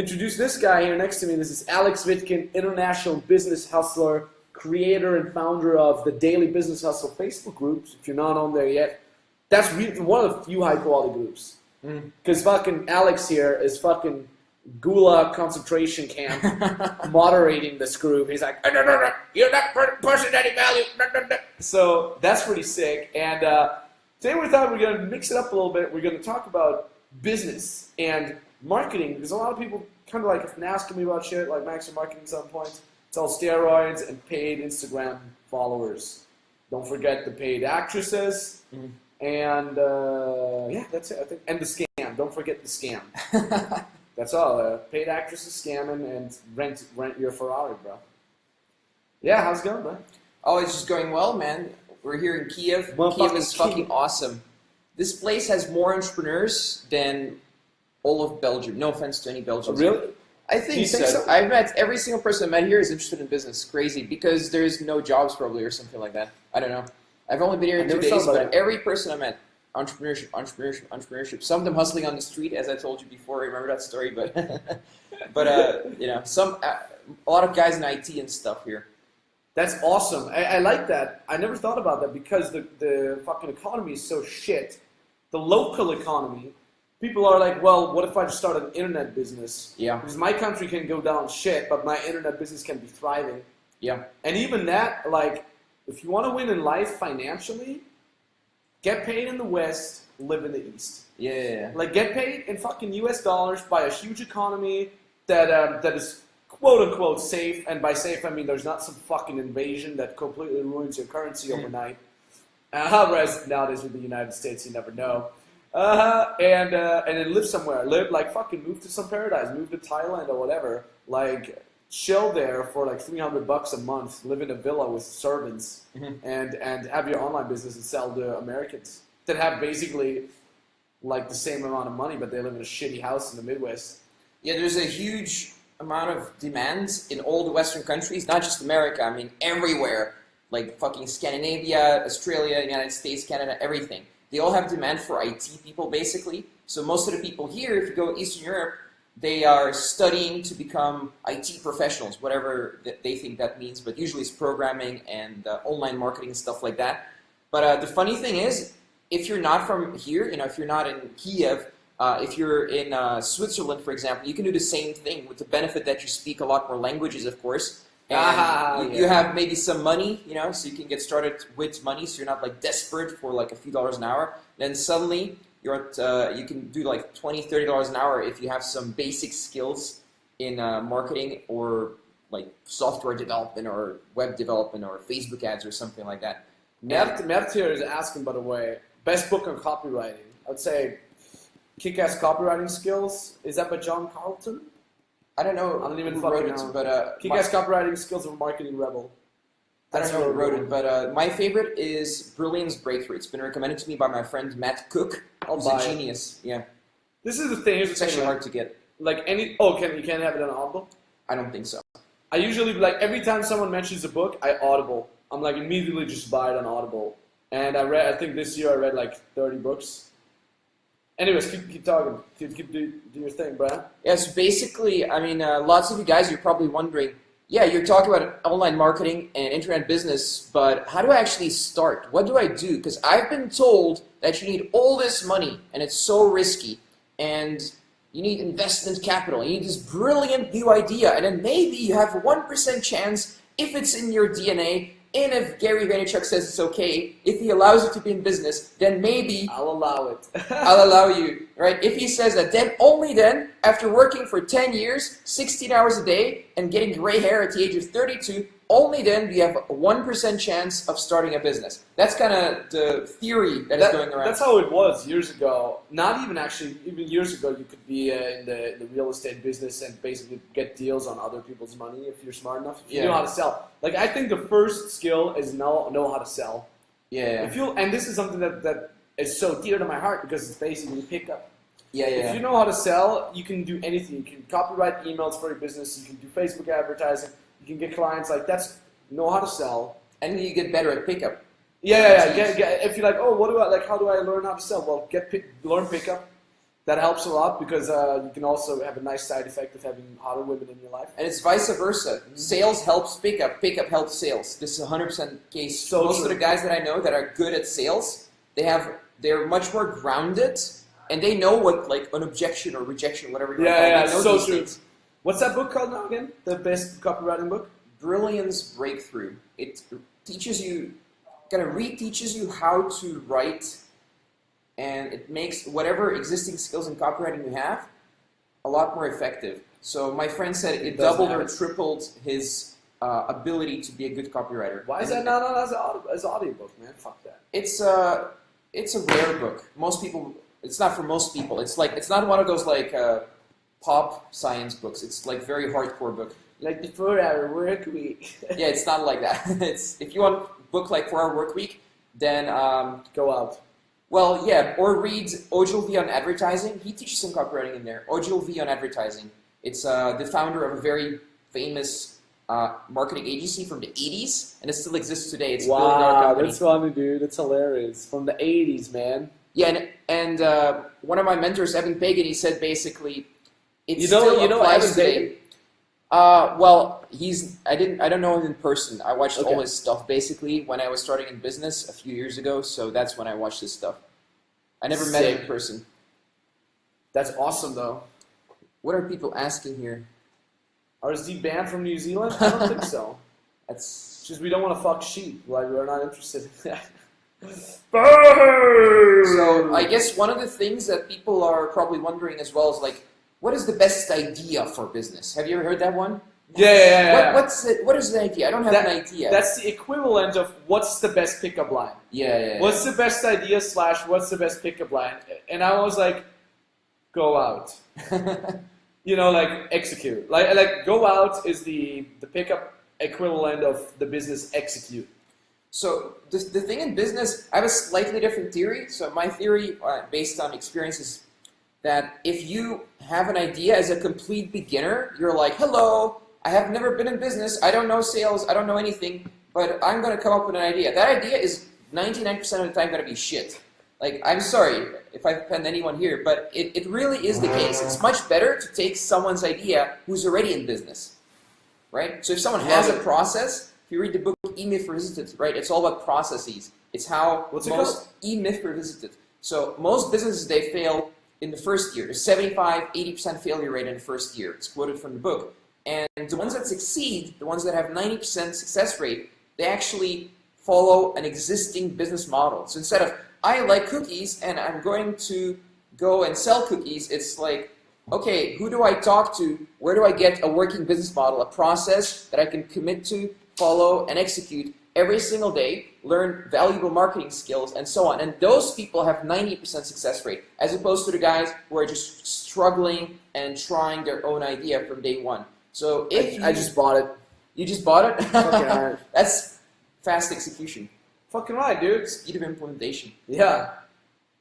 introduce this guy here next to me. This is Alex Vitkin, international business hustler, creator and founder of the Daily Business Hustle Facebook groups. If you're not on there yet, that's one of the few high quality groups. Because fucking Alex here is fucking Gulag concentration camp moderating this group. He's like, you're not pushing any value. So that's pretty sick. And today we thought we're going to mix it up a little bit. We're going to talk about business and marketing, because a lot of people kind of like have been asking me about shit like Max marketing at some point. It's all steroids and paid Instagram followers. Don't forget the paid actresses. And yeah, that's it, I think. And the scam. Don't forget the scam. That's all. Paid actresses scamming and rent your Ferrari, bro. Yeah, how's it going, man? Oh, it's just going well, man. We're here in Kiev. Kiev is fucking awesome. This place has more entrepreneurs than all of Belgium. No offense to any Belgians. Oh, really? I think so. I've met every single person I met here is interested in business. Crazy, because there's no jobs probably or something like that. I don't know. I've only been here 2 days, but every person I met, entrepreneurship. Some of them hustling on the street, as I told you before. I remember that story, but you know, a lot of guys in IT and stuff here. That's awesome. I like that. I never thought about that because the fucking economy is so shit. The local economy. People are like, well, what if I just start an internet business? Yeah. Because my country can go down shit, but my internet business can be thriving. Yeah. And even that, like, if you want to win in life financially, get paid in the West, live in the East. Yeah. Like, get paid in fucking US dollars by a huge economy that is quote-unquote safe. And by safe, I mean there's not some fucking invasion that completely ruins your currency overnight. Whereas nowadays with the United States, you never know. And then live somewhere. Move to some paradise. Move to Thailand or whatever. Like, chill there for like $300 a month. Live in a villa with servants, and have your online business and sell to Americans that have basically like the same amount of money, but they live in a shitty house in the Midwest. Yeah, there's a huge amount of demand in all the Western countries, not just America. I mean, everywhere. Like fucking Scandinavia, Australia, United States, Canada, everything. They all have demand for IT people, basically. So most of the people here, if you go Eastern Europe, they are studying to become IT professionals, whatever they think that means. But usually it's programming and online marketing and stuff like that. But the funny thing is, if you're not from here, you know, if you're not in Kiev, if you're in Switzerland, for example, you can do the same thing with the benefit that you speak a lot more languages, of course. And you have maybe some money, you know, so you can get started with money, so you're not like desperate for like a few dollars an hour. Then suddenly you're at, you can do like $20, $30 an hour if you have some basic skills in marketing or like software development or web development or Facebook ads or something like that. Mert here is asking, by the way, best book on copywriting. I would say Kick-Ass Copywriting Skills. Is that by John Carlton? I don't know. I don't even who fucking wrote know. It, but Kick-Ass Copywriting Skills of a Marketing Rebel. I don't know who wrote it, but my favorite is Brilliance Breakthrough. It's been recommended to me by my friend Matt Cook. He's a genius. Yeah. This is the thing. It's actually hard to get. Like you can't have it on Audible? I don't think so. I usually, like, every time someone mentions a book, I Audible. I'm like immediately just buy it on Audible. And I think this year I read like 30 books. Anyways, keep talking. Keep do your thing, Brad. Yes, basically, I mean, lots of you guys are probably wondering, yeah, you're talking about online marketing and internet business, but how do I actually start? What do I do? Because I've been told that you need all this money, and it's so risky, and you need investment capital. You need this brilliant new idea, and then maybe you have a 1% chance if it's in your DNA. And if Gary Vaynerchuk says it's okay, if he allows you to be in business, then maybe I'll allow it. I'll allow you, right? If he says that, then only then, after working for 10 years, 16 hours a day, and getting gray hair at the age of 32, only then do you have a 1% chance of starting a business. That's kind of the theory that is going around. That's how it was years ago. Not even actually, even years ago, you could be in the real estate business and basically get deals on other people's money if you're smart enough. If you know how to sell. Like, I think the first skill is know how to sell. Yeah. And this is something that is so dear to my heart because it's basically pickup. Yeah. If you know how to sell, you can do anything. You can copyright emails for your business. You can do Facebook advertising. You can get clients. Like, that's know how to sell. And you get better at pickup. Yeah. If you're like, oh, how do I learn how to sell? Well, learn pickup. That helps a lot because you can also have a nice side effect of having hotter women in your life. And it's vice versa. Sales helps pickup. Pickup helps sales. This is a 100% case. So Most true. of the guys that I know that are good at sales, they're much more grounded, and they know what like an objection or rejection, whatever you want to call it. Yeah, They know so these true. things. What's that book called now again? The best copywriting book? Brilliance Breakthrough. It teaches you, kind of reteaches you how to write, and it makes whatever existing skills in copywriting you have a lot more effective. So my friend said it does doubled or matter. tripled his ability to be a good copywriter. Why is And that not on as audiobook, man? Fuck that. It's a rare book. Most people, it's not for most people. It's not one of those like pop science books. It's like very hardcore book. Like the 4-hour work week. Yeah, it's not like that. It's if you want a book like 4 Hour Work Week, then Go out. well, yeah, or read Ogilvy on advertising. He teaches some copywriting in there. Ogilvy on advertising. It's the founder of a very famous marketing agency from the 80s, and it still exists today. It's a billion-dollar Wow, company. that's funny, dude. That's hilarious. From the 80s, man. Yeah, and one of my mentors, Evan Pagan, he said basically, it You still know applies Evan today. Pagan? Well, I don't know him in person. I watched Okay. all his stuff basically when I was starting in business a few years ago, so that's when I watched his stuff. I never met him in Sick. person. That's awesome, though. What are people asking here? RSD banned from New Zealand? I don't think so. That's It's just we don't want to fuck sheep. Like, we're not interested in that. so. I guess one of the things that people are probably wondering as well is like, what is the best idea for business? Have you ever heard that one? Yeah. What is the idea? I don't have an idea. That's the equivalent of what's the best pickup line. Yeah. What's the best idea / what's the best pickup line? And I was like, go out. You know, like execute. Like go out is the pickup equivalent of the business execute. So the thing in business, I have a slightly different theory. So my theory, based on experience, is that if you have an idea as a complete beginner, you're like, hello, I have never been in business, I don't know sales, I don't know anything, but I'm going to come up with an idea. That idea is 99% of the time going to be shit. Like, I'm sorry if I offend anyone here, but it really is the case. It's much better to take someone's idea who's already in business, right? So if someone has a process, if you read the book E-Myth Revisited, right, it's all about processes. It's how What's it most called? E-Myth Revisited. So most businesses, they fail in the first year. There's 75-80% failure rate in the first year. It's quoted from the book. And the ones that succeed, the ones that have 90% success rate, they actually follow an existing business model. So instead of, I like cookies and I'm going to go and sell cookies, it's like, okay, who do I talk to? Where do I get a working business model, a process that I can commit to, follow, and execute every single day, learn valuable marketing skills, and so on. And those people have 90% success rate, as opposed to the guys who are just struggling and trying their own idea from day one. So if I just bought it. you just bought it, Fucking right. that's fast execution, Fucking right, dude. speed of implementation. Yeah.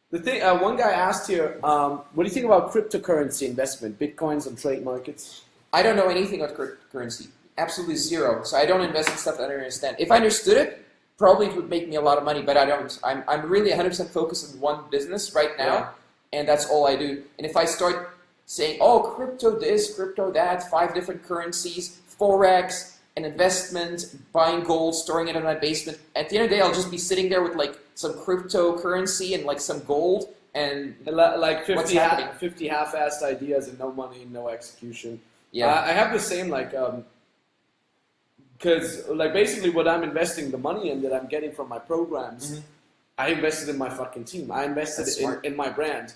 The thing, one guy asked here, what do you think about cryptocurrency investment, bitcoins on trade markets? I don't know anything about currency. Absolutely zero. So I don't invest in stuff that I don't understand. If I understood it, probably it would make me a lot of money, but I don't. I'm really 100% focused on one business right now, and that's all I do. And if I start saying, oh, crypto this, crypto that, 5 different currencies, Forex, an investment, buying gold, storing it in my basement, at the end of the day, I'll just be sitting there with like some cryptocurrency and like some gold, and Like what's 50 happening? 50 half-assed ideas and no money, no execution. Yeah. I have the same, like, because like basically what I'm investing the money in that I'm getting from my programs, I invested in my fucking team. I invested That's smart. in my brand.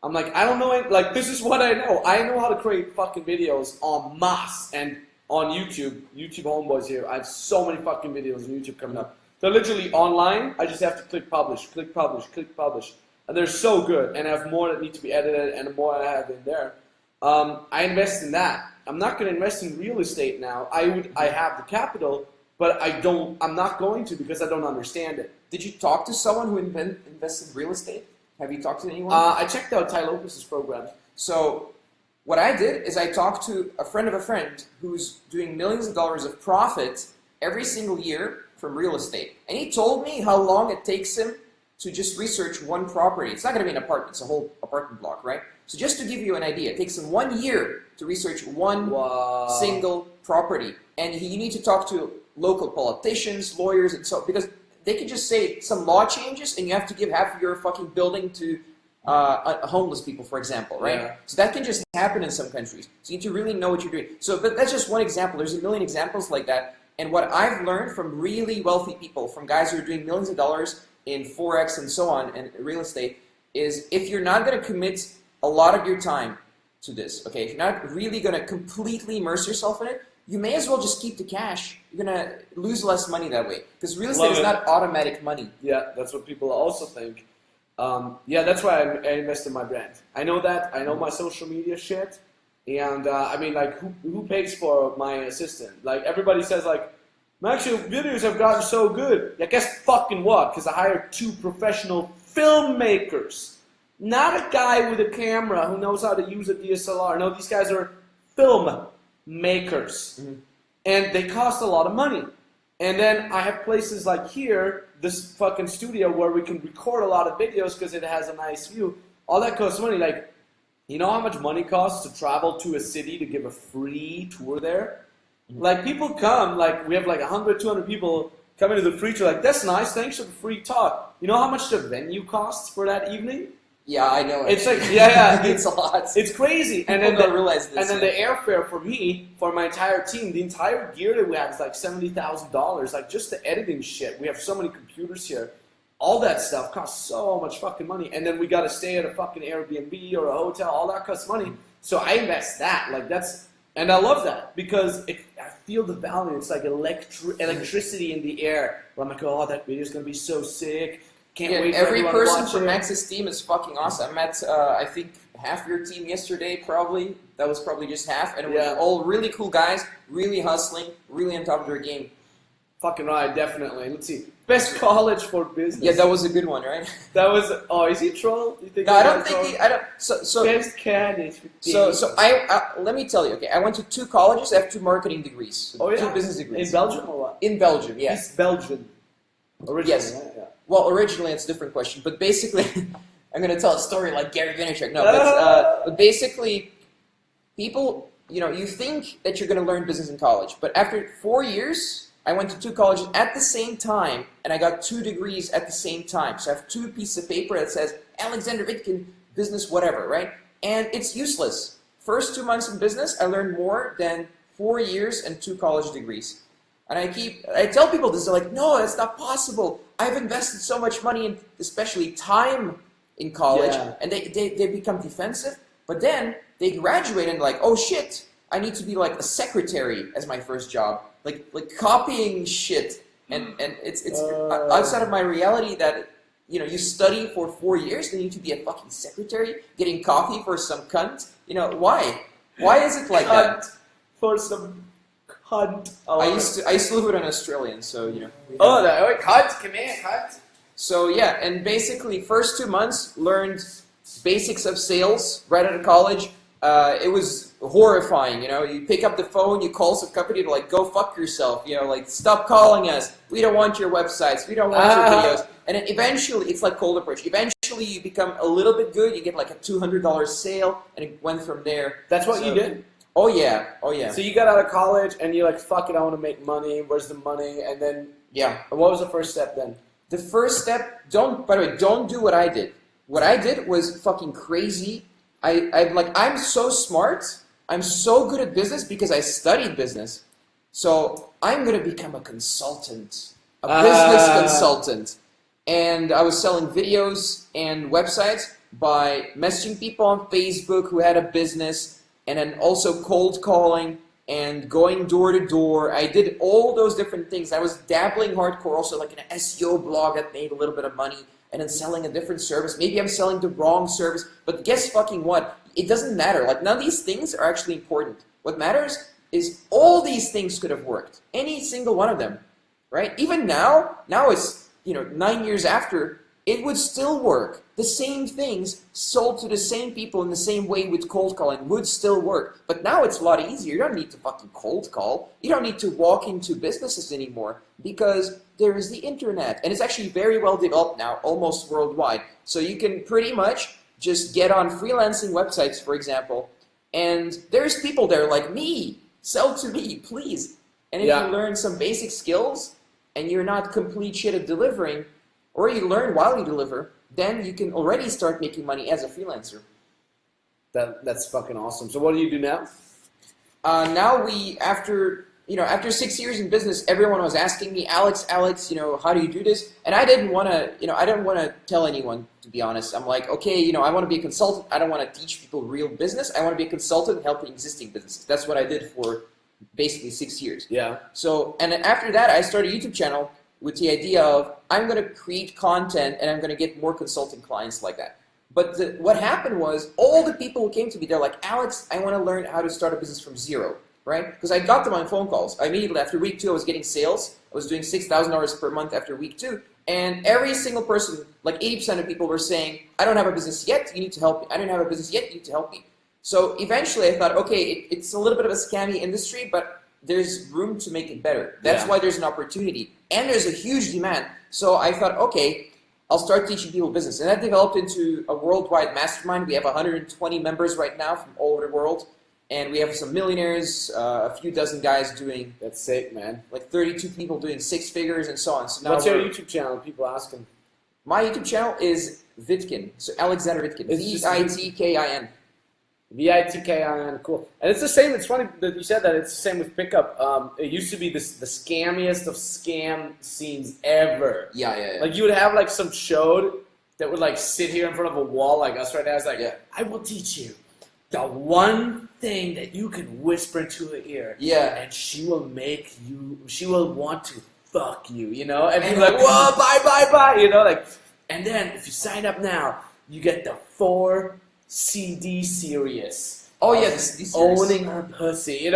I'm like, I don't know, like, this is what I know. I know how to create fucking videos en masse. And on YouTube homeboys here, I have so many fucking videos on YouTube coming up. They're literally online. I just have to click publish, click publish, click publish. And they're so good. And I have more that need to be edited and the more I have in there. I invest in that. I'm not going to invest in real estate now. I have the capital, but I'm not going to because I don't understand it. Did you talk to someone who invested in real estate? Have you talked to anyone? I checked out Ty Lopez's program. So what I did is I talked to a friend of a friend who's doing millions of dollars of profit every single year from real estate. And he told me how long it takes him to just research one property. It's not going to be an apartment, it's a whole apartment block, right? So just to give you an idea, it takes them 1 year to research one single property. And you need to talk to local politicians, lawyers, and so, because they can just say some law changes and you have to give half of your fucking building to homeless people, for example, right? Yeah. So that can just happen in some countries. So you need to really know what you're doing. So, but that's just one example. There's a million examples like that. And what I've learned from really wealthy people, from guys who are doing millions of dollars in Forex and so on, and real estate, is if you're not going to commit a lot of your time to this, okay, if you're not really going to completely immerse yourself in it, you may as well just keep the cash. You're going to lose less money that way. Because real estate is not automatic money. Yeah, that's what people also think. Yeah, that's why I invest in my brand. I know that. I know my social media shit. And I mean, like, who pays for my assistant? Like, everybody says, like, Max, your videos have gotten so good. Yeah, guess fucking what? Because I hired 2 professional filmmakers. Not a guy with a camera who knows how to use a DSLR. No, these guys are film makers. Mm-hmm. And they cost a lot of money. And then I have places like here, this fucking studio where we can record a lot of videos because it has a nice view. All that costs money. Like, you know how much money costs to travel to a city to give a free tour there? Mm-hmm. Like, people come, like, we have like 100, 200 people coming to the free tour. Like, that's nice, thanks for the free talk. You know how much the venue costs for that evening? Yeah, I know. It's like, yeah, it's a lot. It's crazy. People don't realize this. And then the airfare for me, for my entire team, the entire gear that we have is like $70,000. Like, just the editing shit. We have so many computers here. All that stuff costs so much fucking money. And then we got to stay at a fucking Airbnb or a hotel. All that costs money. So I invest that. Like, that's, and I love that because I feel the value. It's like electricity in the air. Where I'm like, oh, that video's going to be so sick. Can't wait for every everyone to person watch from it. Max's team is fucking awesome. I met, I think, half your team yesterday, probably. That was probably just half. And it was all really cool guys, really hustling, really on top of their game. Fucking right, definitely. Let's see. Best college for business. Yeah, that was a good one, right? That was. Oh, is he troll? You think No, I don't think he. I don't. So best college for business. So I let me tell you. Okay, I went to 2 colleges. I have 2 marketing degrees. Oh, yeah? 2 business degrees. In Belgium or what? In Belgium, yeah. He's Belgian. Originally, yes. Right? Yeah. Well, originally it's a different question, but basically, I'm going to tell a story like Gary Vaynerchuk. No, but basically, people, you think that you're going to learn business in college, but after 4 years, I went to 2 colleges at the same time, and I got 2 degrees at the same time. So I have 2 pieces of paper that says Alexander Witkin, business, whatever, right? And it's useless. First 2 months in business, I learned more than 4 years and 2 college degrees. And I tell people this, they're like, no, that's not possible. I've invested so much money in, especially time in college, and they become defensive. But then they graduate and they're like, oh shit, I need to be like a secretary as my first job, like copying shit. And it's outside of my reality that you study for 4 years, then you need to be a fucking secretary, getting coffee for some cunt. Why? Why is it like that? For some. Cunt. I used to live with an Australian, so cunt, come here, cunt. So yeah, and basically first 2 months learned basics of sales right out of college. It was horrifying, you pick up the phone, you call some company to like, go fuck yourself, like, stop calling us, we don't want your websites, we don't want your videos. And then eventually, it's like cold approach, eventually you become a little bit good, you get like a $200 sale, and it went from there. That's what you did? Oh yeah. So you got out of college and you're like, fuck it, I want to make money. Where's the money? And then, what was the first step then? The first step, by the way, don't do what I did. What I did was fucking crazy. I'm so smart. I'm so good at business because I studied business. So I'm going to become a consultant, a business consultant. And I was selling videos and websites by messaging people on Facebook who had a business, and then also cold calling and going door to door. I did all those different things. I was dabbling hardcore also like an SEO blog that made a little bit of money, and then selling a different service. Maybe I'm selling the wrong service, but guess fucking what? It doesn't matter. Like, none of these things are actually important. What matters is all these things could have worked. Any single one of them, right? Even now it's, 9 years after, it would still work. The same things sold to the same people in the same way with cold calling would still work. But now it's a lot easier. You don't need to fucking cold call. You don't need to walk into businesses anymore because there is the internet. And it's actually very well developed now, almost worldwide. So you can pretty much just get on freelancing websites, for example, and there's people there like me. Sell to me, please. And if you learn some basic skills and you're not complete shit at delivering, or you learn while you deliver, then you can already start making money as a freelancer. That's fucking awesome. So what do you do now? Now after 6 years in business, everyone was asking me, Alex, how do you do this? And I didn't want to tell anyone, to be honest. I'm like, okay, I want to be a consultant. I don't want to teach people real business. I want to be a consultant helping existing businesses. That's what I did for basically 6 years. Yeah. So, and then after that, I started a YouTube channel with the idea of I'm going to create content and I'm going to get more consulting clients like that. But what happened was all the people who came to me, they're like, Alex, I want to learn how to start a business from zero, right? Because I got them on phone calls. Immediately after week 2, I was getting sales. I was doing $6,000 per month after week 2. And every single person, like 80% of people were saying, I don't have a business yet, you need to help me. I don't have a business yet, you need to help me. So eventually I thought, okay, it's a little bit of a scammy industry, but there's room to make it better. That's why there's an opportunity. And there's a huge demand. So I thought, okay, I'll start teaching people business. And that developed into a worldwide mastermind. We have 120 members right now from all over the world. And we have some millionaires, a few dozen guys doing... That's sick, man. Like 32 people doing 6 figures and so on. So now what's your YouTube channel? People asking. My YouTube channel is Vitkin. So Alexander Vitkin. Vitkin. Vitkin, cool. And it's the same, it's funny that you said that, it's the same with pickup. It used to be the scammiest of scam scenes ever. Yeah. Like you would have like some chode that would like sit here in front of a wall like us right now. It's like, I will teach you the one thing that you can whisper into her ear. Yeah. And she will want to fuck you, And you're like, whoa, bye, like, and then if you sign up now, you get the 4 CD series. Oh yeah, this owning her pussy. It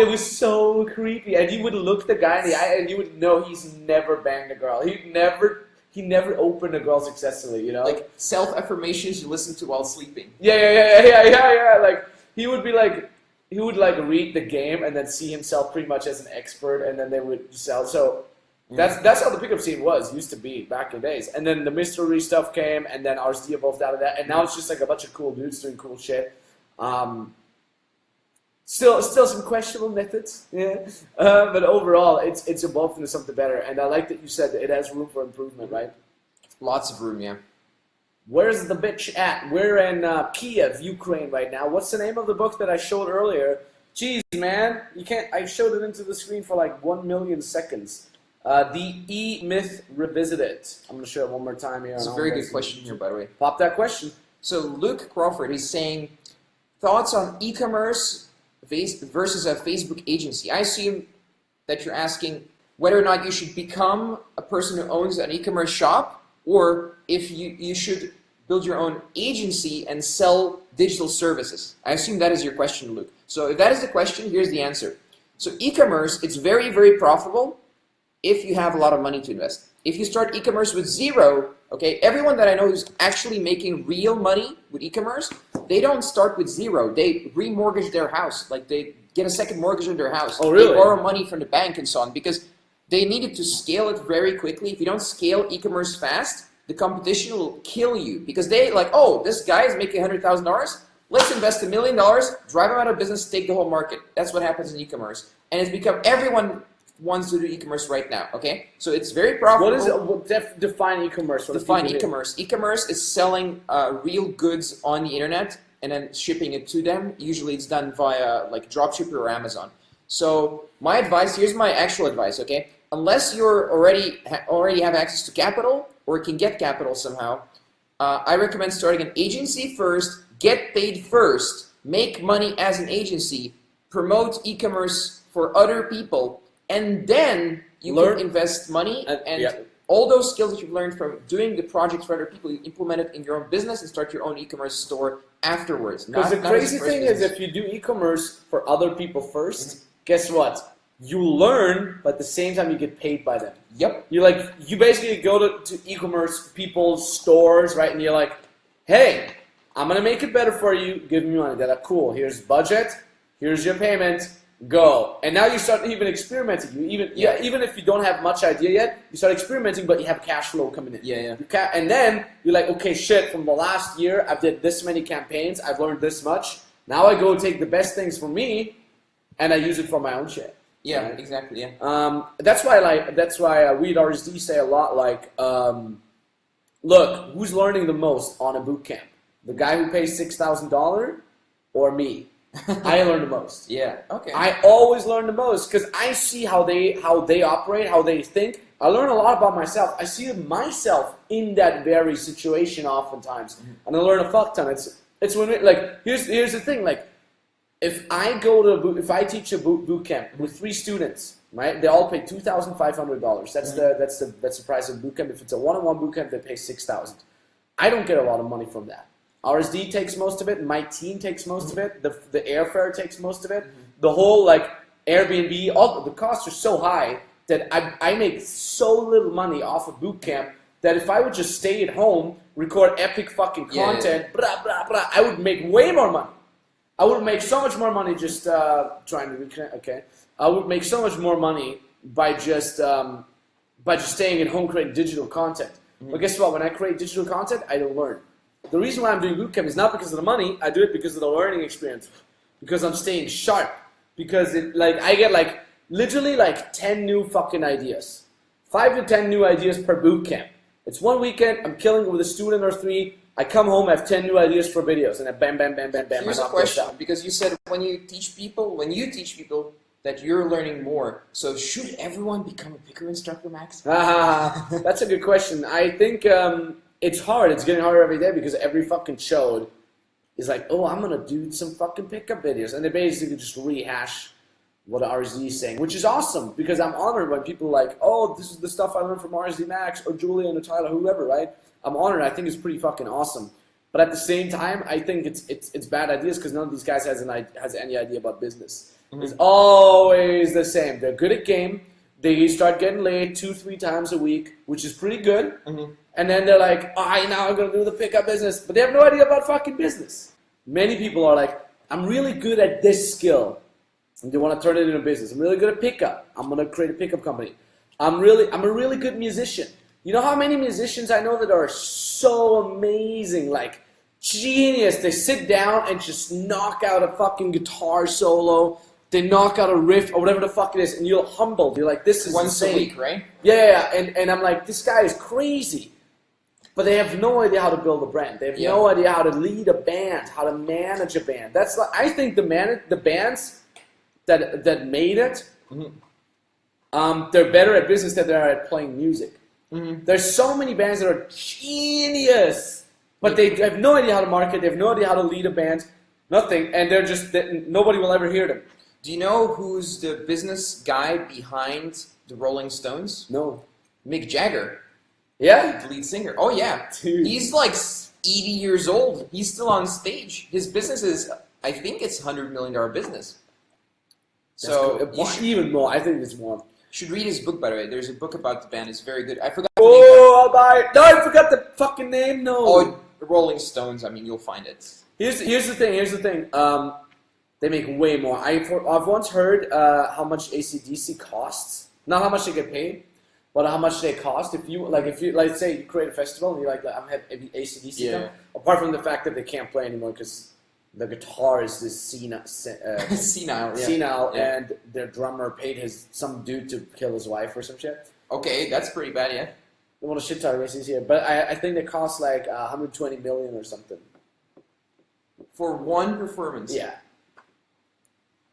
was so creepy. And you would look the guy in the eye and you would know he's never banged a girl. He never opened a girl successfully, Like self-affirmations you listen to while sleeping. Yeah. Like he would read the game and then see himself pretty much as an expert, and then they would sell. So that's how the pickup scene used to be back in the days. And then the mystery stuff came, and then RSD evolved out of that, and now it's just like a bunch of cool dudes doing cool shit. Still some questionable methods, but overall it's evolved into something better. And I like that you said that it has room for improvement, right? Lots of room, yeah. Where's the bitch at? We're in Kiev, Ukraine right now. What's the name of the book that I showed earlier? Jeez, man, you can't. I showed it into the screen for like 1 million seconds. The E-Myth Revisited. I'm going to show it one more time here. It's a very good question here, by the way. Pop that question. So Luke Crawford, he's saying, thoughts on e-commerce versus a Facebook agency. I assume that you're asking whether or not you should become a person who owns an e-commerce shop, or if you should build your own agency and sell digital services. I assume that is your question, Luke. So if that is the question, here's the answer. So e-commerce, it's very, very profitable if you have a lot of money to invest. If you start e-commerce with zero, okay, everyone that I know who's actually making real money with e-commerce, they don't start with zero. They remortgage their house. Like they get a second mortgage on their house. Oh, really? They borrow money from the bank and so on because they needed to scale it very quickly. If you don't scale e-commerce fast, the competition will kill you because they like, oh, this guy is making $100,000. Let's invest $1 million, drive him out of business, take the whole market. That's what happens in e-commerce. And it's become everyone wants to do e-commerce right now, okay? So it's very profitable. What is it? Define e-commerce. Define e-commerce. E-commerce is selling real goods on the internet and then shipping it to them. Usually it's done via like dropshipper or Amazon. So my advice, here's my actual advice, okay? Unless you're already have access to capital or can get capital somehow, I recommend starting an agency first, get paid first, make money as an agency, promote e-commerce for other people, and then you can invest money and all those skills that you've learned from doing the projects for other people, you implement it in your own business and start your own e-commerce store afterwards. Because the crazy thing is if you do e-commerce for other people first, guess what? you learn, but at the same time you get paid by them. Yep. You basically go to e-commerce people's stores, right? And you're like, hey, I'm gonna make it better for you. Give me money. They're like, cool. Here's budget. Here's your payment. Go. And now you start even experimenting. Even if you don't have much idea yet, you start experimenting, but you have cash flow coming in. And then you're like, okay, shit. From the last year, I've did this many campaigns. I've learned this much. Now I go take the best things from me, and I use it for my own shit. Yeah, right? exactly. Yeah. That's why we at RSD say a lot like, look, who's learning the most on a boot camp? The guy who pays $6,000 or me? I learn the most. Yeah. Okay. I always learn the most because I see how they operate, how they think. I learn a lot about myself. I see myself in that very situation oftentimes, and I learn a fuck ton. It's when here's the thing, like if I teach a boot camp with 3 students, right? They all pay $2,500. That's the price of boot camp. If it's a one-on-one boot camp, they pay $6,000. I don't get a lot of money from that. RSD takes most of it. My team takes most of it. The airfare takes most of it. The whole Airbnb, all the costs are so high that I make so little money off of boot camp that if I would just stay at home, record epic fucking content, blah blah blah, I would make way more money. I would make so much more money just trying to reconnect. Okay, I would make so much more money by just staying at home creating digital content. But guess what? When I create digital content, I don't learn. The reason why I'm doing bootcamp is not because of the money. I do it because of the learning experience. Because I'm staying sharp. Because I get literally 10 new fucking ideas. 5 to 10 new ideas per bootcamp. It's one weekend. I'm killing it with a student or 3. I come home. I have 10 new ideas for videos, and I bam, bam, bam, bam, bam. Here's a question, because you said when you teach people that you're learning more. So should everyone become a picker instructor, Max? That's a good question. I think. It's hard. It's getting harder every day because every fucking show is like, oh, I'm going to do some fucking pickup videos. And they basically just rehash what RSD is saying, which is awesome because I'm honored when people are like, oh, this is the stuff I learned from RSD Max or Julia and Tyler, whoever, right? I'm honored. I think it's pretty fucking awesome. But at the same time, I think it's bad ideas because none of these guys has any idea about business. It's always the same. They're good at game. They start getting laid 2-3 times a week, which is pretty good. And then they're like, now I'm going to do the pickup business. But they have no idea about fucking business. Many people are like, I'm really good at this skill. And they want to turn it into a business. I'm really good at pickup. I'm going to create a pickup company. I'm a really good musician. You know how many musicians I know that are so amazing, like genius. They sit down and just knock out a fucking guitar solo. They knock out a riff or whatever the fuck it is, and you're humbled. You're like, this is once insane. a week, right? Yeah. And I'm like, this guy is crazy. But they have no idea how to build a brand. They have no idea how to lead a band, how to manage a band. That's I think the bands that made it, they're better at business than they are at playing music. There's so many bands that are genius, but they have no idea how to market. They have no idea how to lead a band. Nothing, and nobody will ever hear them. Do you know who's the business guy behind the Rolling Stones? No. Mick Jagger. Yeah? The lead singer. Oh, yeah. Dude. He's like 80 years old. He's still on stage. His business is, I think it's $100 million business. So, even more. I think it's more. Should read his book, by the way. There's a book about the band. It's very good. I forgot I'll buy it. No, I forgot the fucking name. No. Oh, Rolling Stones. I mean, you'll find it. Here's the thing. They make way more. I've once heard how much AC/DC costs. Not how much they get paid, but how much they cost. If you let's say you create a festival and you I'm have AC/DC come, apart from the fact that they can't play anymore because the guitar is this senile, and their drummer paid some dude to kill his wife or some shit. Okay, that's pretty bad, yeah. They want to shit talk races here, but I think they cost like 120 million or something. For one performance. Yeah.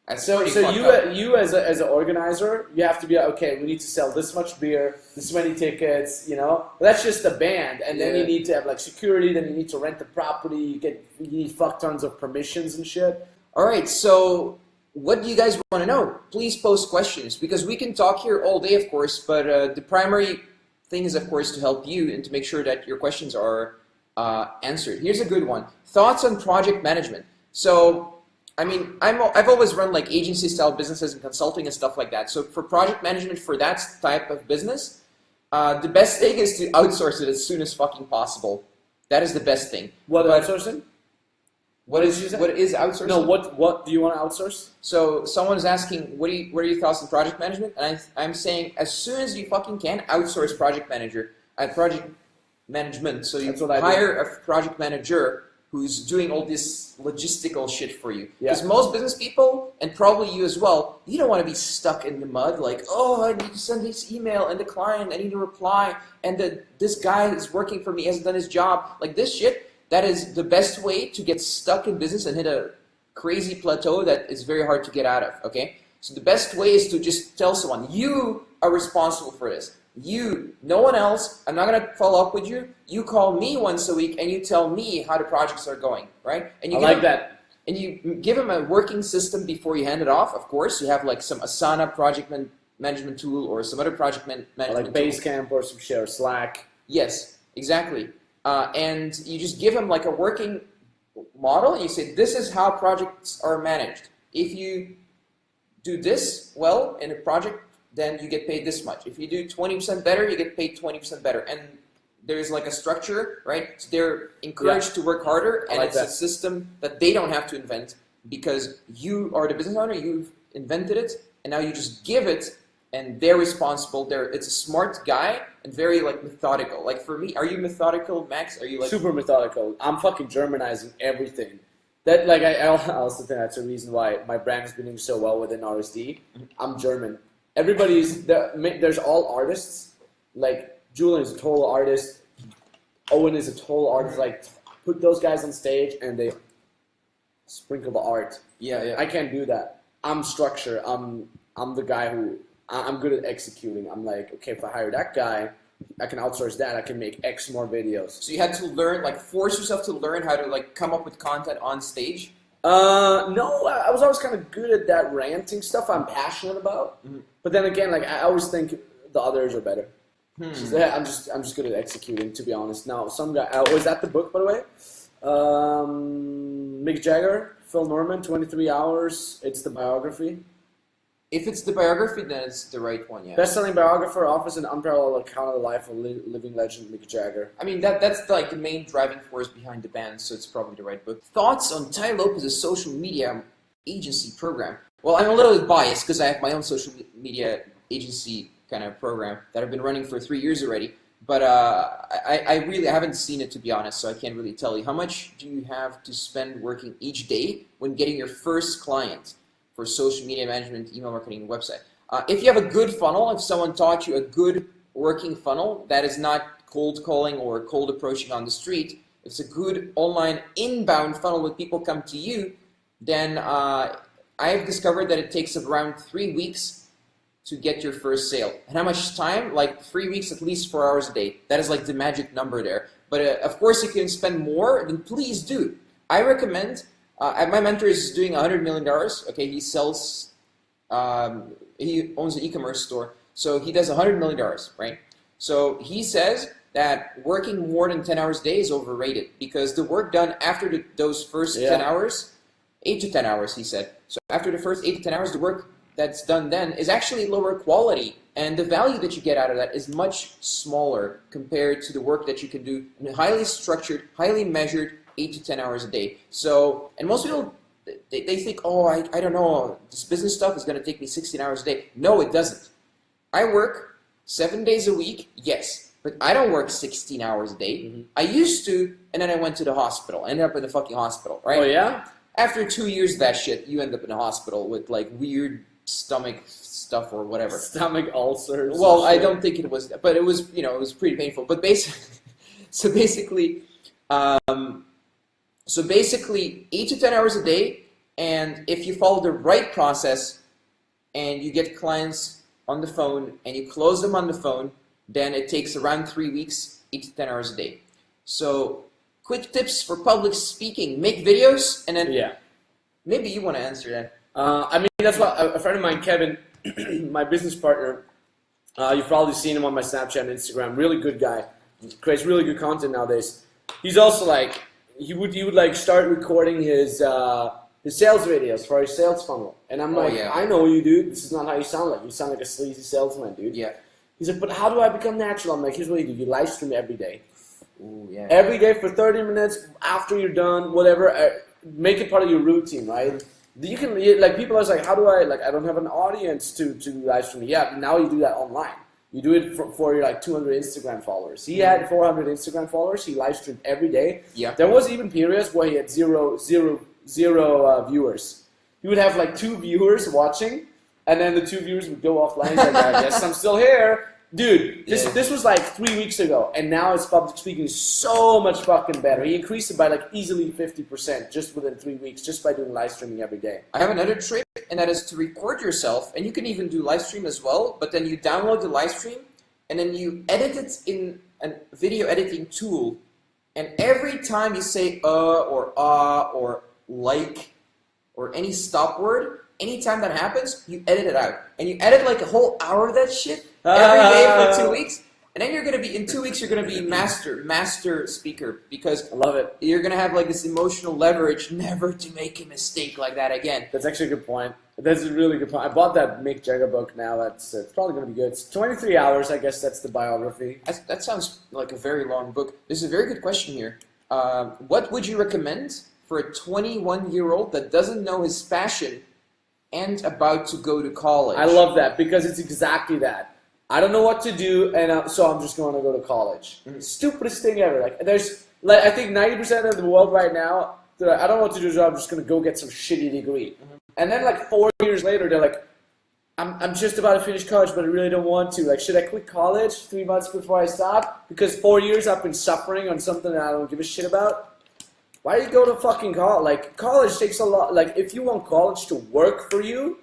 That's so you as an organizer, you have to be okay. We need to sell this much beer, this many tickets. That's just a band, and then you need to have security. Then you need to rent the property. You need fuck tons of permissions and shit. All right. So what do you guys want to know? Please post questions because we can talk here all day, of course. But the primary thing is, of course, to help you and to make sure that your questions are answered. Here's a good one. Thoughts on project management. So I mean, I've always run like agency-style businesses and consulting and stuff like that. So for project management for that type of business, the best thing is to outsource it as soon as fucking possible. That is the best thing. What outsourcing? What is outsourcing? No, what do you want to outsource? So someone's asking, what are your thoughts on project management? And I'm saying, as soon as you fucking can, outsource project management. So you hire a project manager who's doing all this logistical shit for you. Because most business people, and probably you as well, you don't want to be stuck in the mud like, oh, I need to send this email, and the client, I need to reply, and this guy is working for me, hasn't done his job. Like this shit, that is the best way to get stuck in business and hit a crazy plateau that is very hard to get out of, okay? So the best way is to just tell someone, you are responsible for this. You, no one else, I'm not going to follow up with you. You call me once a week and you tell me how the projects are going, right? And you that. And you give them a working system before you hand it off, of course. You have like some Asana project management tool or some other project management like Basecamp or some shit or Slack. Yes, exactly. And you just give them like a working model and you say, this is how projects are managed. If you do this well in a project, then you get paid this much. If you do 20% better, you get paid 20% better. And there's like a structure, right? So they're encouraged to work harder, and it's a system that they don't have to invent because you are the business owner, you've invented it, and now you just give it, and they're responsible. It's a smart guy and very like methodical. Like for me, are you methodical, Max? Are you like super methodical? I'm fucking Germanizing everything. That like I also think that's a reason why my brand has been doing so well within RSD. I'm German. There's all artists. Like Julian is a total artist. Owen is a total artist. Like put those guys on stage and they sprinkle the art. Yeah. I can't do that. I'm structure. I'm the guy who I'm good at executing. I'm like, okay, if I hire that guy, I can outsource that. I can make X more videos. So you had to learn, like, force yourself to learn how to like come up with content on stage. No, I was always kind of good at that ranting stuff I'm passionate about. Mm-hmm. But then again, like I always think the others are better. So, yeah, I'm just good at executing, to be honest. Now, some guy was that the book, by the way? Mick Jagger, Phil Norman, 23 Hours. It's the biography. If it's the biography, then it's the right one, yeah. Best-selling biographer offers an unparalleled account of the life of living legend Mick Jagger. I mean, that's like the main driving force behind the band, so it's probably the right book. Thoughts on Ty Lopez's social media agency program? Well, I'm a little bit biased because I have my own social media agency kind of program that I've been running for 3 years already. But I really haven't seen it, to be honest, so I can't really tell you. How much do you have to spend working each day when getting your first client for social media management, email marketing, website? If you have a good funnel, if someone taught you a good working funnel that is not cold calling or cold approaching on the street, if it's a good online inbound funnel when people come to you, then I've discovered that it takes around 3 weeks to get your first sale. And how much time? Like 3 weeks, at least 4 hours a day. That is like the magic number there. But of course, if you can spend more, then please do. I recommend, my mentor is doing $100 million. Okay, he sells, he owns an e-commerce store. So he does $100 million, right? So he says that working more than 10 hours a day is overrated because the work done after those first 10 hours, 8 to 10 hours, he said. So after the first 8 to 10 hours, the work that's done then is actually lower quality, and the value that you get out of that is much smaller compared to the work that you can do in a highly structured, highly measured 8 to 10 hours a day. So, and most people, they think, oh, I don't know, this business stuff is going to take me 16 hours a day. No, it doesn't. I work 7 days a week, yes, but I don't work 16 hours a day. Mm-hmm. I used to, and then I went to the hospital. I ended up in the fucking hospital, right? Oh, yeah? After 2 years of that shit, you end up in a hospital with like weird stomach stuff or whatever. Stomach ulcers. Well, I don't think it was, but it was, it was pretty painful. But basically, 8 to 10 hours a day, and if you follow the right process, and you get clients on the phone, and you close them on the phone, then it takes around 3 weeks, 8 to 10 hours a day. So, quick tips for public speaking: make videos, and then maybe you want to answer that. I mean, that's what a friend of mine, Kevin, my business partner, you've probably seen him on my Snapchat and Instagram. Really good guy. Creates really good content nowadays. He's also like, he would like start recording his his sales videos for his sales funnel. And I'm like, I know you, dude. This is not how you sound like. You sound like a sleazy salesman, dude. Yeah. He's like, but how do I become natural? I'm like, here's what you do. You live stream every day. Ooh, yeah. Every day for 30 minutes after you're done, whatever. Make it part of your routine, right? You can, like, people are like, how do I, like, I don't have an audience to live stream. Yeah, now you do that online. You do it for your, like, 200 Instagram followers. He had 400 Instagram followers. He live streamed every day. Yeah. There was even periods where he had zero viewers. He would have, like, 2 viewers watching, and then the 2 viewers would go offline. He's like, I guess I'm still here. Dude, this was like 3 weeks ago, and now his public speaking is so much fucking better. He increased it by like easily 50% just within 3 weeks, just by doing live streaming every day. I have another trick, and that is to record yourself, and you can even do live stream as well, but then you download the live stream, and then you edit it in a video editing tool, and every time you say or or like or any stop word, anytime that happens, you edit it out. And you edit like a whole hour of that shit every day for 2 weeks. And then you're going to be, in 2 weeks, you're going to be master speaker. Because I love it. You're going to have like this emotional leverage never to make a mistake like that again. That's actually a good point. That's a really good point. I bought that Mick Jagger book now. It's probably going to be good. It's 23 hours, I guess that's the biography. That sounds like a very long book. There's a very good question here. What would you recommend for a 21-year-old that doesn't know his passion and about to go to college? I love that because it's exactly that. I don't know what to do, and so I'm just going to go to college. Mm-hmm. Stupidest thing ever. Like there's, like I think 90% of the world right now, they're like, I don't know what to do, so I'm just going to go get some shitty degree. Mm-hmm. And then like 4 years later, they're like, I'm just about to finish college, but I really don't want to. Like, should I quit college 3 months before I stop? Because 4 years I've been suffering on something that I don't give a shit about. Why do you go to fucking college? Like, college takes a lot. Like, if you want college to work for you,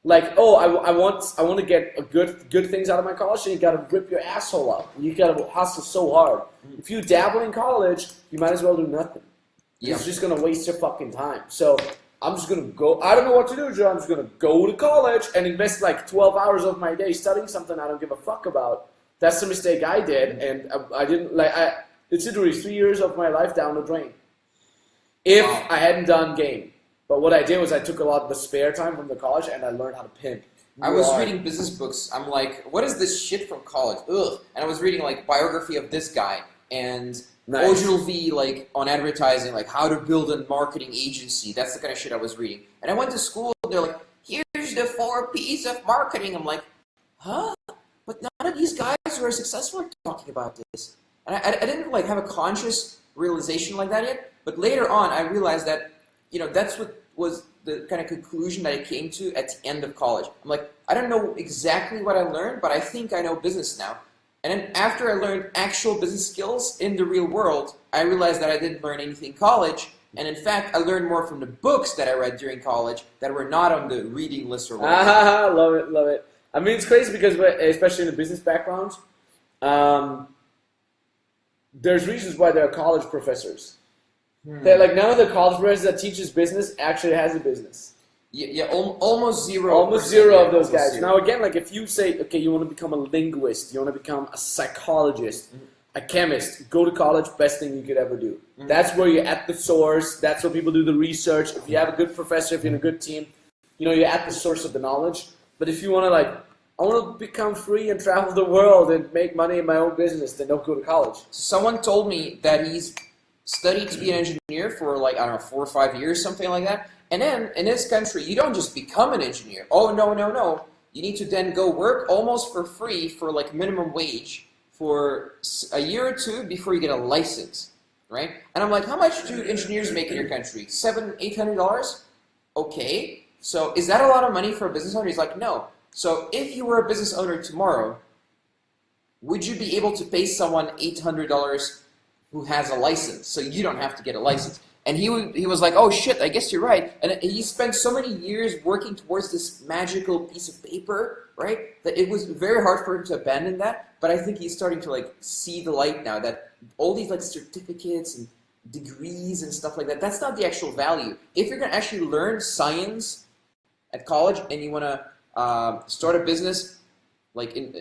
like, oh, I want to get a good things out of my college, then you gotta rip your asshole up. You gotta hustle so hard. If you dabble in college, you might as well do nothing. Yeah. It's just gonna waste your fucking time. So I'm just gonna go. I don't know what to do, Joe. I'm just gonna go to college and invest like 12 hours of my day studying something I don't give a fuck about. That's the mistake I did, and I didn't like. It's literally 3 years of my life down the drain. If I hadn't done game. But what I did was I took a lot of the spare time from the college and I learned how to pimp. I was reading business books. I'm like, what is this shit from college? Ugh. And I was reading like biography of this guy and Ogilvy like on advertising, like how to build a marketing agency. That's the kind of shit I was reading. And I went to school and they're like, here's the 4 P's of marketing. I'm like, huh? But none of these guys who are successful are talking about this. And I didn't like have a conscious realization like that yet. But later on, I realized that, you know, that's what was the kind of conclusion that I came to at the end of college. I'm like, I don't know exactly what I learned, but I think I know business now. And then after I learned actual business skills in the real world, I realized that I didn't learn anything in college. And in fact, I learned more from the books that I read during college that were not on the reading list or whatever. Love it, love it. I mean, it's crazy because, especially in the business backgrounds, there's reasons why there are college professors. They're like, none of the college professors that teaches business actually has a business. Yeah, almost zero. Almost zero of those guys. Zero. Now again, like if you say, okay, you want to become a linguist, you want to become a psychologist, a chemist, go to college, best thing you could ever do. That's where you're at the source. That's where people do the research. If you have a good professor, if you're in a good team, you know, you're at the source of the knowledge. But if you want to like, I want to become free and travel the world and make money in my own business, then don't go to college. Someone told me that he's studied to be an engineer for like, I don't know, 4 or 5 years, something like that. And then in this country, you don't just become an engineer. Oh, no. You need to then go work almost for free for like minimum wage for a year or 2 before you get a license, right? And I'm like, how much do engineers make in your country? $700, $800? Okay. So is that a lot of money for a business owner? He's like, no. So if you were a business owner tomorrow, would you be able to pay someone $800 who has a license, so you don't have to get a license? And he was like, oh shit, I guess you're right. And he spent so many years working towards this magical piece of paper, right, that it was very hard for him to abandon that. But I think he's starting to like see the light now, that all these like certificates and degrees and stuff like that, that's not the actual value. If you're going to actually learn science at college and you want to start a business, like in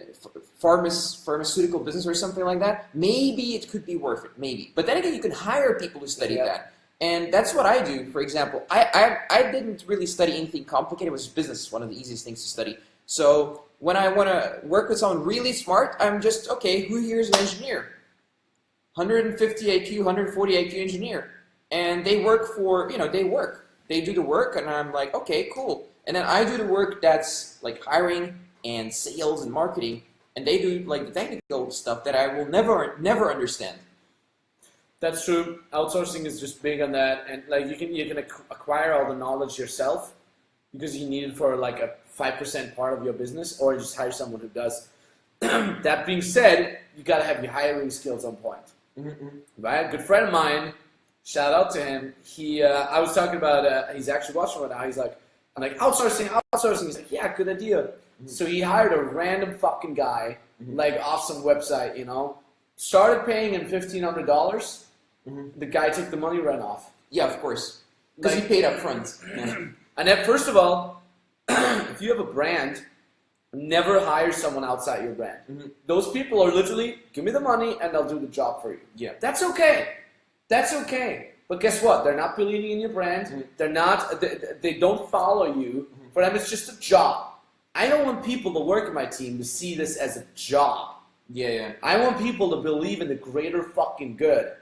pharmaceutical business or something like that, maybe it could be worth it, maybe. But then again, you can hire people who study that. And that's what I do, for example. I didn't really study anything complicated. It was business, one of the easiest things to study. So when I want to work with someone really smart, I'm just, okay, who here is an engineer? 150 IQ, 140 IQ engineer. And they work for, they do the work, and I'm like, okay, cool. And then I do the work that's like hiring and sales and marketing, and they do like the technical stuff that I will never understand. That's true. Outsourcing is just big on that, and like you can acquire all the knowledge yourself because you need it for like a 5% part of your business, or just hire someone who does. That being said, you gotta have your hiring skills on point, right? A good friend of mine, shout out to him. I was talking about. He's actually watching right now. He's like, I'm like outsourcing. He's like, yeah, good idea. So he hired a random fucking guy, like off some website, started paying him $1,500. The guy took the money, ran off. Yeah, of course, because he paid up front. Yeah. And then, first of all, if you have a brand, never hire someone outside your brand. Those people are literally, give me the money and they'll do the job for you. Yeah, that's okay. That's okay. But guess what? They're not believing in your brand. They're not. They don't follow you. For them, it's just a job. I don't want people to work in my team to see this as a job. Yeah. I want people to believe in the greater fucking good.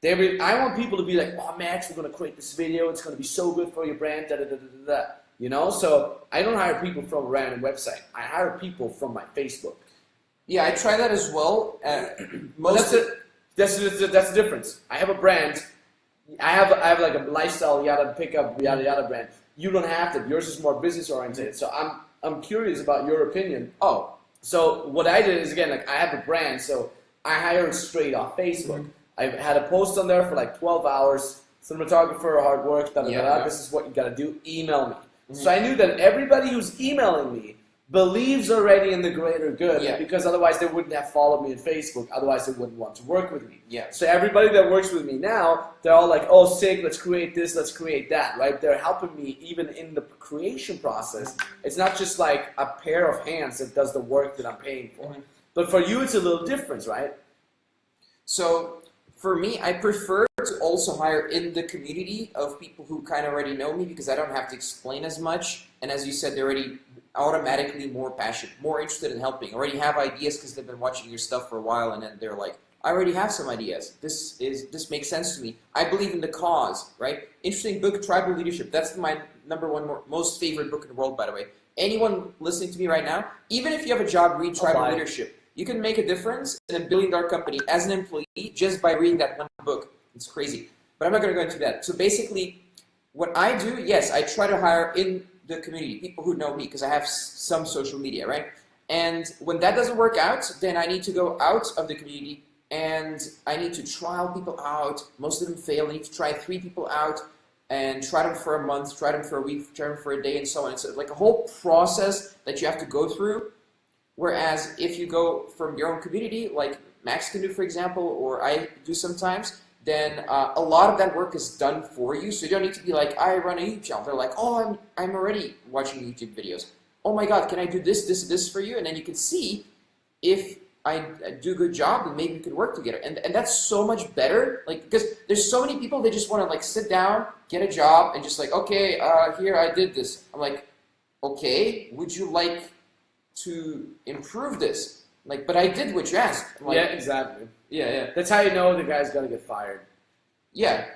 I want people to be like, oh, Max, we're going to create this video. It's going to be so good for your brand, So I don't hire people from a random website. I hire people from my Facebook. Yeah, I try that as well. That's the difference. I have a brand. I have like a lifestyle, yada brand. You don't have to. Yours is more business oriented. So I'm curious about your opinion. So what I did is, again, like I have a brand, so I hired straight off Facebook. I had a post on there for like 12 hours. Cinematographer, hard work, This is what you gotta do. Email me. So I knew that everybody who's emailing me believes already in the greater good, because otherwise they wouldn't have followed me on Facebook. Otherwise they wouldn't want to work with me. Yeah. So everybody that works with me now, they're all like, oh, sick, let's create this, let's create that, right? They're helping me even in the creation process. It's not just like a pair of hands that does the work that I'm paying for. But for you, it's a little different, right? So for me, I prefer to also hire in the community of people who kind of already know me, because I don't have to explain as much. And as you said, they're already automatically more passionate, more interested in helping, already have ideas because they've been watching your stuff for a while, and then they're like, I already have some ideas. This makes sense to me. I believe in the cause, right? Interesting book, Tribal Leadership. That's my #1 most favorite book in the world, by the way. Anyone listening to me right now, even if you have a job, read Tribal Leadership. You can make a difference in a billion-dollar company as an employee just by reading that one book. It's crazy. But I'm not going to go into that. So basically, what I do, yes, I try to hire in the community, people who know me, because I have some social media, right? And when that doesn't work out, then I need to go out of the community and I need to trial people out. Most of them fail. I need to try 3 people out and try them for a month, try them for a week, try them for a day, and so on. It's like a whole process that you have to go through. Whereas if you go from your own community, like Max can do, for example, or I do sometimes, then a lot of that work is done for you. So you don't need to be like, I run a YouTube channel. They're like, oh, I'm already watching YouTube videos. Oh my God, can I do this for you? And then you can see if I do a good job, and maybe we could work together. And that's so much better, like, because there's so many people, they just want to like sit down, get a job, and just like, okay, here, I did this. I'm like, okay, would you like to improve this? Like, but I did what you asked. Like, yeah, exactly. Yeah. That's how you know the guy's gonna get fired. Yeah.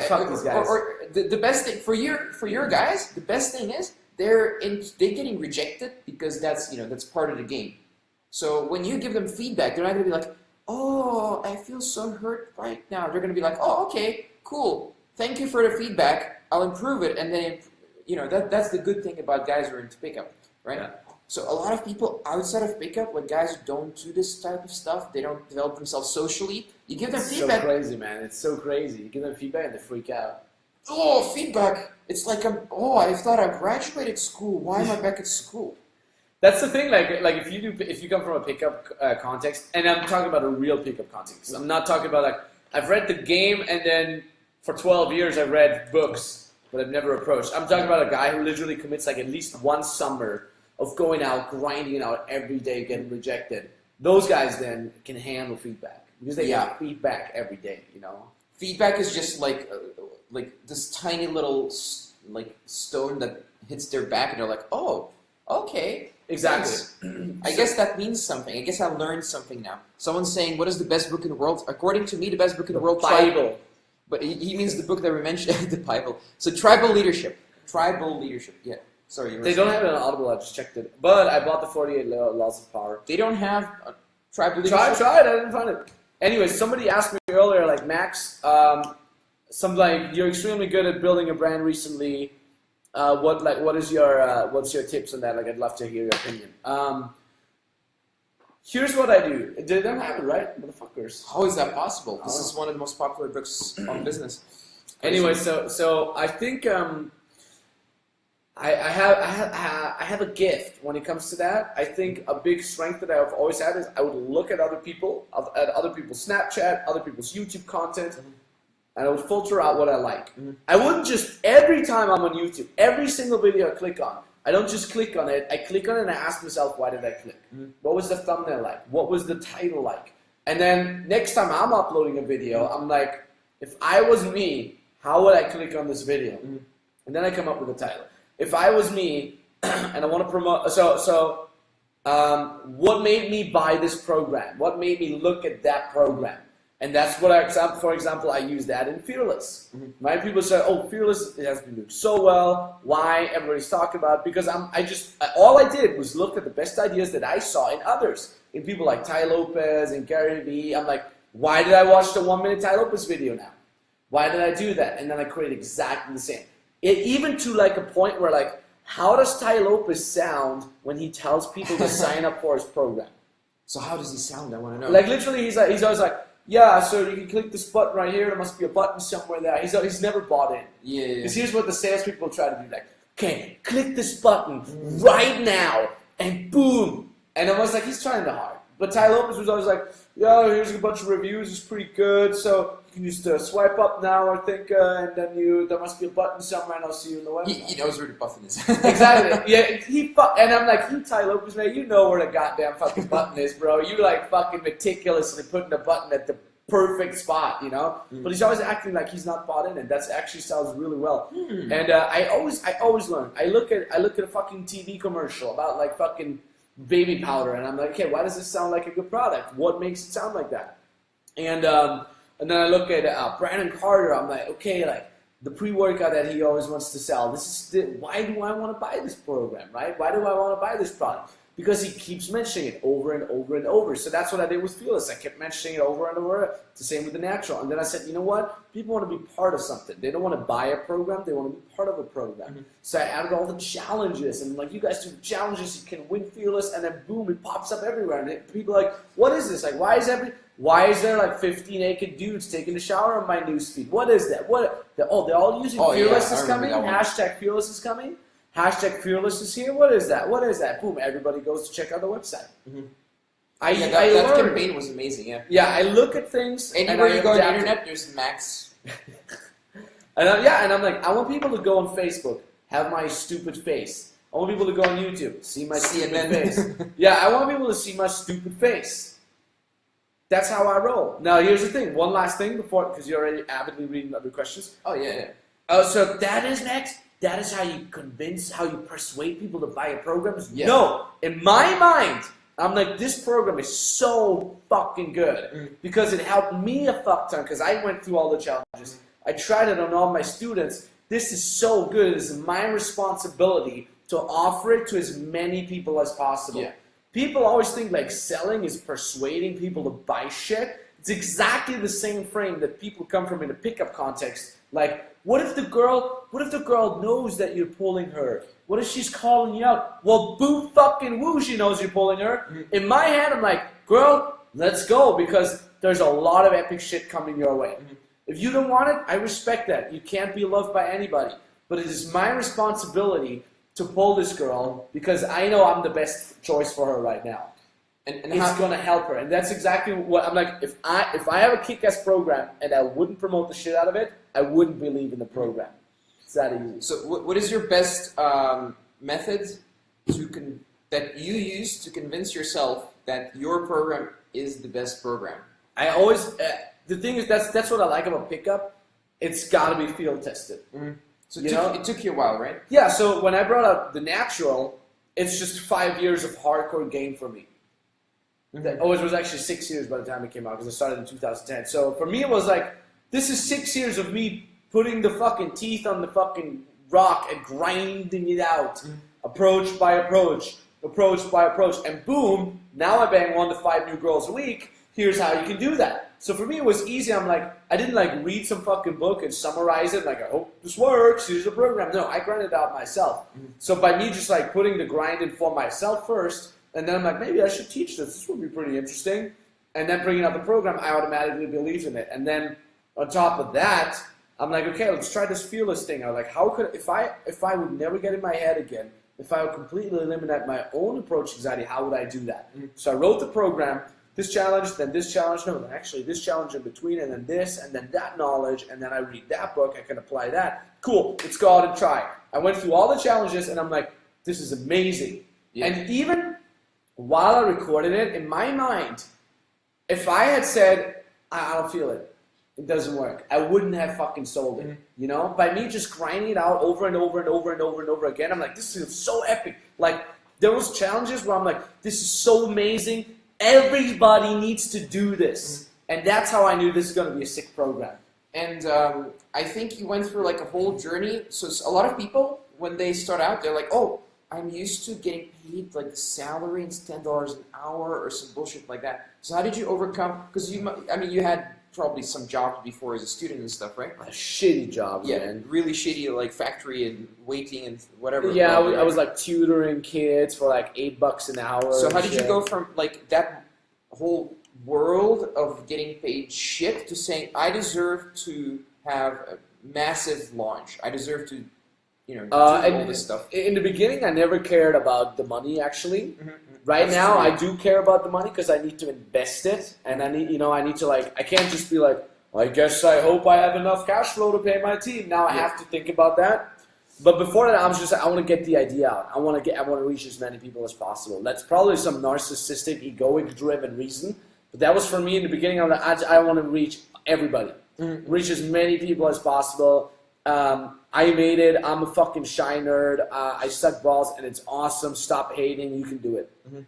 Fuck these guys. Or the best thing for your guys, the best thing is they're getting rejected, because that's part of the game. So when you give them feedback, they're not gonna be like, oh, I feel so hurt right now. They're gonna be like, oh, okay, cool. Thank you for the feedback. I'll improve it. And then that's the good thing about guys who are into pickup, right? Yeah. So a lot of people outside of pickup, like guys who don't do this type of stuff, they don't develop themselves socially. You give them feedback. It's so crazy, man. It's so crazy. You give them feedback and they freak out. Oh, feedback. It's like, I thought I graduated school. Why am I back at school? That's the thing. Like if you come from a pickup context, and I'm talking about a real pickup context. I'm not talking about like I've read the game, and then for 12 years I've read books, but I've never approached. I'm talking about a guy who literally commits like at least one summer of going out, grinding it out every day, getting rejected. Those guys then can handle feedback because they get feedback every day, Feedback is just like, like this tiny little like stone that hits their back, and they're like, oh, okay. Exactly. I guess that means something. I guess I learned something now. Someone's saying, what is the best book in the world? According to me, the best book in the world, Bible. But he means the book that we mentioned, the Bible. So tribal leadership. Tribal leadership, yeah. Sorry. They don't have it on Audible, I just checked it. But I bought the 48 Laws of Power. They don't have tribal leadership? Try it, I didn't find it. Anyway, somebody asked me earlier, like, Max, something like, you're extremely good at building a brand recently. What's your tips on that? Like, I'd love to hear your opinion. Here's what I do. They don't have it, right? Motherfuckers. How is that possible? This is one of the most popular books on business. Anyway, so I think I have a gift when it comes to that. I think a big strength that I've always had is I would look at other people's Snapchat, other people's YouTube content, and I would filter out what I like. I wouldn't just, every time I'm on YouTube, every single video I click on, I don't just click on it, I click on it and I ask myself, why did I click? What was the thumbnail like? What was the title like? And then next time I'm uploading a video, I'm like, if I was me, how would I click on this video? And then I come up with a title. If I was me, and I want to promote, what made me buy this program? What made me look at that program? And that's what for example, I use that in Fearless. Right? People say, oh, Fearless, it has been doing so well. Why? Everybody's talking about it. Because all I did was look at the best ideas that I saw in others. In people like Ty Lopez and Gary Vee. I'm like, why did I watch the 1-minute Ty Lopez video now? Why did I do that? And then I create exactly the same. Even to like a point where like, how does Ty Lopez sound when he tells people to sign up for his program? So how does he sound? I want to know. Like literally, he's always like, yeah, so you can click this button right here. There must be a button somewhere there. He's never bought in. Yeah. Because here's what the salespeople try to do. Like, okay, click this button right now, and boom. And I was like, he's trying to hard. But Ty Lopez was always like, yo, here's a bunch of reviews. It's pretty good. So you can just swipe up now, I think, and then there must be a button somewhere, and I'll see you in the website. He knows where the button is. Exactly. Yeah, and I'm like, you Ty Lopez, man, you know where the goddamn fucking button is, bro. You like fucking meticulously putting the button at the perfect spot, you know. But he's always acting like he's not bought in, and that actually sounds really well. And I always learn. I look at a fucking TV commercial about like fucking baby powder, and I'm like, okay, why does this sound like a good product? What makes it sound like that? And then I look at Brandon Carter. I'm like, okay, like the pre-workout that he always wants to sell. Why do I want to buy this program, right? Why do I want to buy this product? Because he keeps mentioning it over and over and over. So that's what I did with Fearless. I kept mentioning it over and over. It's the same with the Natural. And then I said, you know what? People want to be part of something. They don't want to buy a program. They want to be part of a program. So I added all the challenges. And like, you guys do the challenges. You can win Fearless. And then boom, it pops up everywhere. And people are like, what is this? Like, why is there like 50 naked dudes taking a shower on my newsfeed? What is that? They're all using Fearless is coming. Hashtag Fearless is coming. Hashtag Fearless is here. What is that? What is that? Boom! Everybody goes to check out the website. That campaign was amazing. Yeah. Yeah, I look at things. Anywhere you go on the internet, there's Max. and I'm like, I want people to go on Facebook, have my stupid face. I want people to go on YouTube, see my stupid face. Yeah, I want people to see my stupid face. That's how I roll. Now, here's the thing. One last thing because you're already avidly reading other questions. Oh yeah. So that is next. That is how you persuade people to buy a program? Yeah. No, in my mind, I'm like, this program is so fucking good because it helped me a fuck ton because I went through all the challenges. I tried it on all my students. This is so good. It is my responsibility to offer it to as many people as possible. Yeah. People always think like selling is persuading people to buy shit. It's exactly the same frame that people come from in a pickup context. Like, what if the girl knows that you're pulling her? What if she's calling you out? Well, boo fucking woo, she knows you're pulling her. In my head, I'm like, girl, let's go, because there's a lot of epic shit coming your way. If you don't want it, I respect that. You can't be loved by anybody. But it is my responsibility to pull this girl because I know I'm the best choice for her right now. And it's going to help her. And that's exactly what I'm like. If I have a kick-ass program and I wouldn't promote the shit out of it, I wouldn't believe in the program. It's that easy. So what is your best method that you use to convince yourself that your program is the best program? I always, the thing is, that's what I like about pickup. it's got to be field tested. Mm-hmm. So it took you a while, right? Yeah, so when I brought up the natural, it's just 5 years of hardcore game for me. Mm-hmm. It was actually 6 years by the time it came out, because I started in 2010. So for me, it was like, this is 6 years of me putting the fucking teeth on the fucking rock and grinding it out. Mm-hmm. Approach by approach, and boom, now I bang 1 to 5 new girls a week. Here's how you can do that. So for me, it was easy. I'm like, I didn't like read some fucking book and summarize it. Like, I hope this works. Here's the program. No, I grinded it out myself. Mm-hmm. So by me just like putting the grind in for myself first, and then I'm like, maybe I should teach this. This would be pretty interesting. And then bringing out the program, I automatically believed in it. And then on top of that, I'm like, okay, let's try this fearless thing. I'm like, how could, if I would never get in my head again, if I would completely eliminate my own approach anxiety, how would I do that? Mm-hmm. So I wrote the program. This challenge, then this challenge, no, actually this challenge in between, and then this, and then that knowledge, and then I read that book, I can apply that. Cool, let's go out and try. I went through all the challenges, and I'm like, this is amazing. Yeah. And even while I recorded it, in my mind, if I had said, I don't feel it, it doesn't work, I wouldn't have fucking sold it. Mm-hmm. You know, by me just grinding it out over and over and over and over and over again, I'm like, this is so epic. Like, there was challenges where I'm like, this is so amazing. Everybody needs to do this. And that's how I knew this is going to be a sick program. And I think you went through like a whole journey. So a lot of people, when they start out, they're like, oh, I'm used to getting paid like the salary is $10 an hour or some bullshit like that. So how did you overcome? Because you had probably some jobs before as a student and stuff, right? A shitty job, yeah, man. Really shitty, like factory and waiting and whatever. Yeah, I was like tutoring kids for like $8 an hour. So how did you go from like that whole world of getting paid shit to saying, I deserve to have a massive launch. I deserve to, do all this stuff. In the beginning, I never cared about the money, actually. Mm-hmm. Right That's now, true. I do care about the money because I need to invest it, and I need to like, I can't just be like, I guess I hope I have enough cash flow to pay my team. Now I have to think about that. But before that, I was just like, I want to get the idea out. I want to reach as many people as possible. That's probably some narcissistic, egoic-driven reason. But that was for me in the beginning. I'm like, I want to reach everybody, reach as many people as possible. I made it. I'm a fucking shy nerd. I suck balls, and it's awesome. Stop hating. You can do it. Mm-hmm.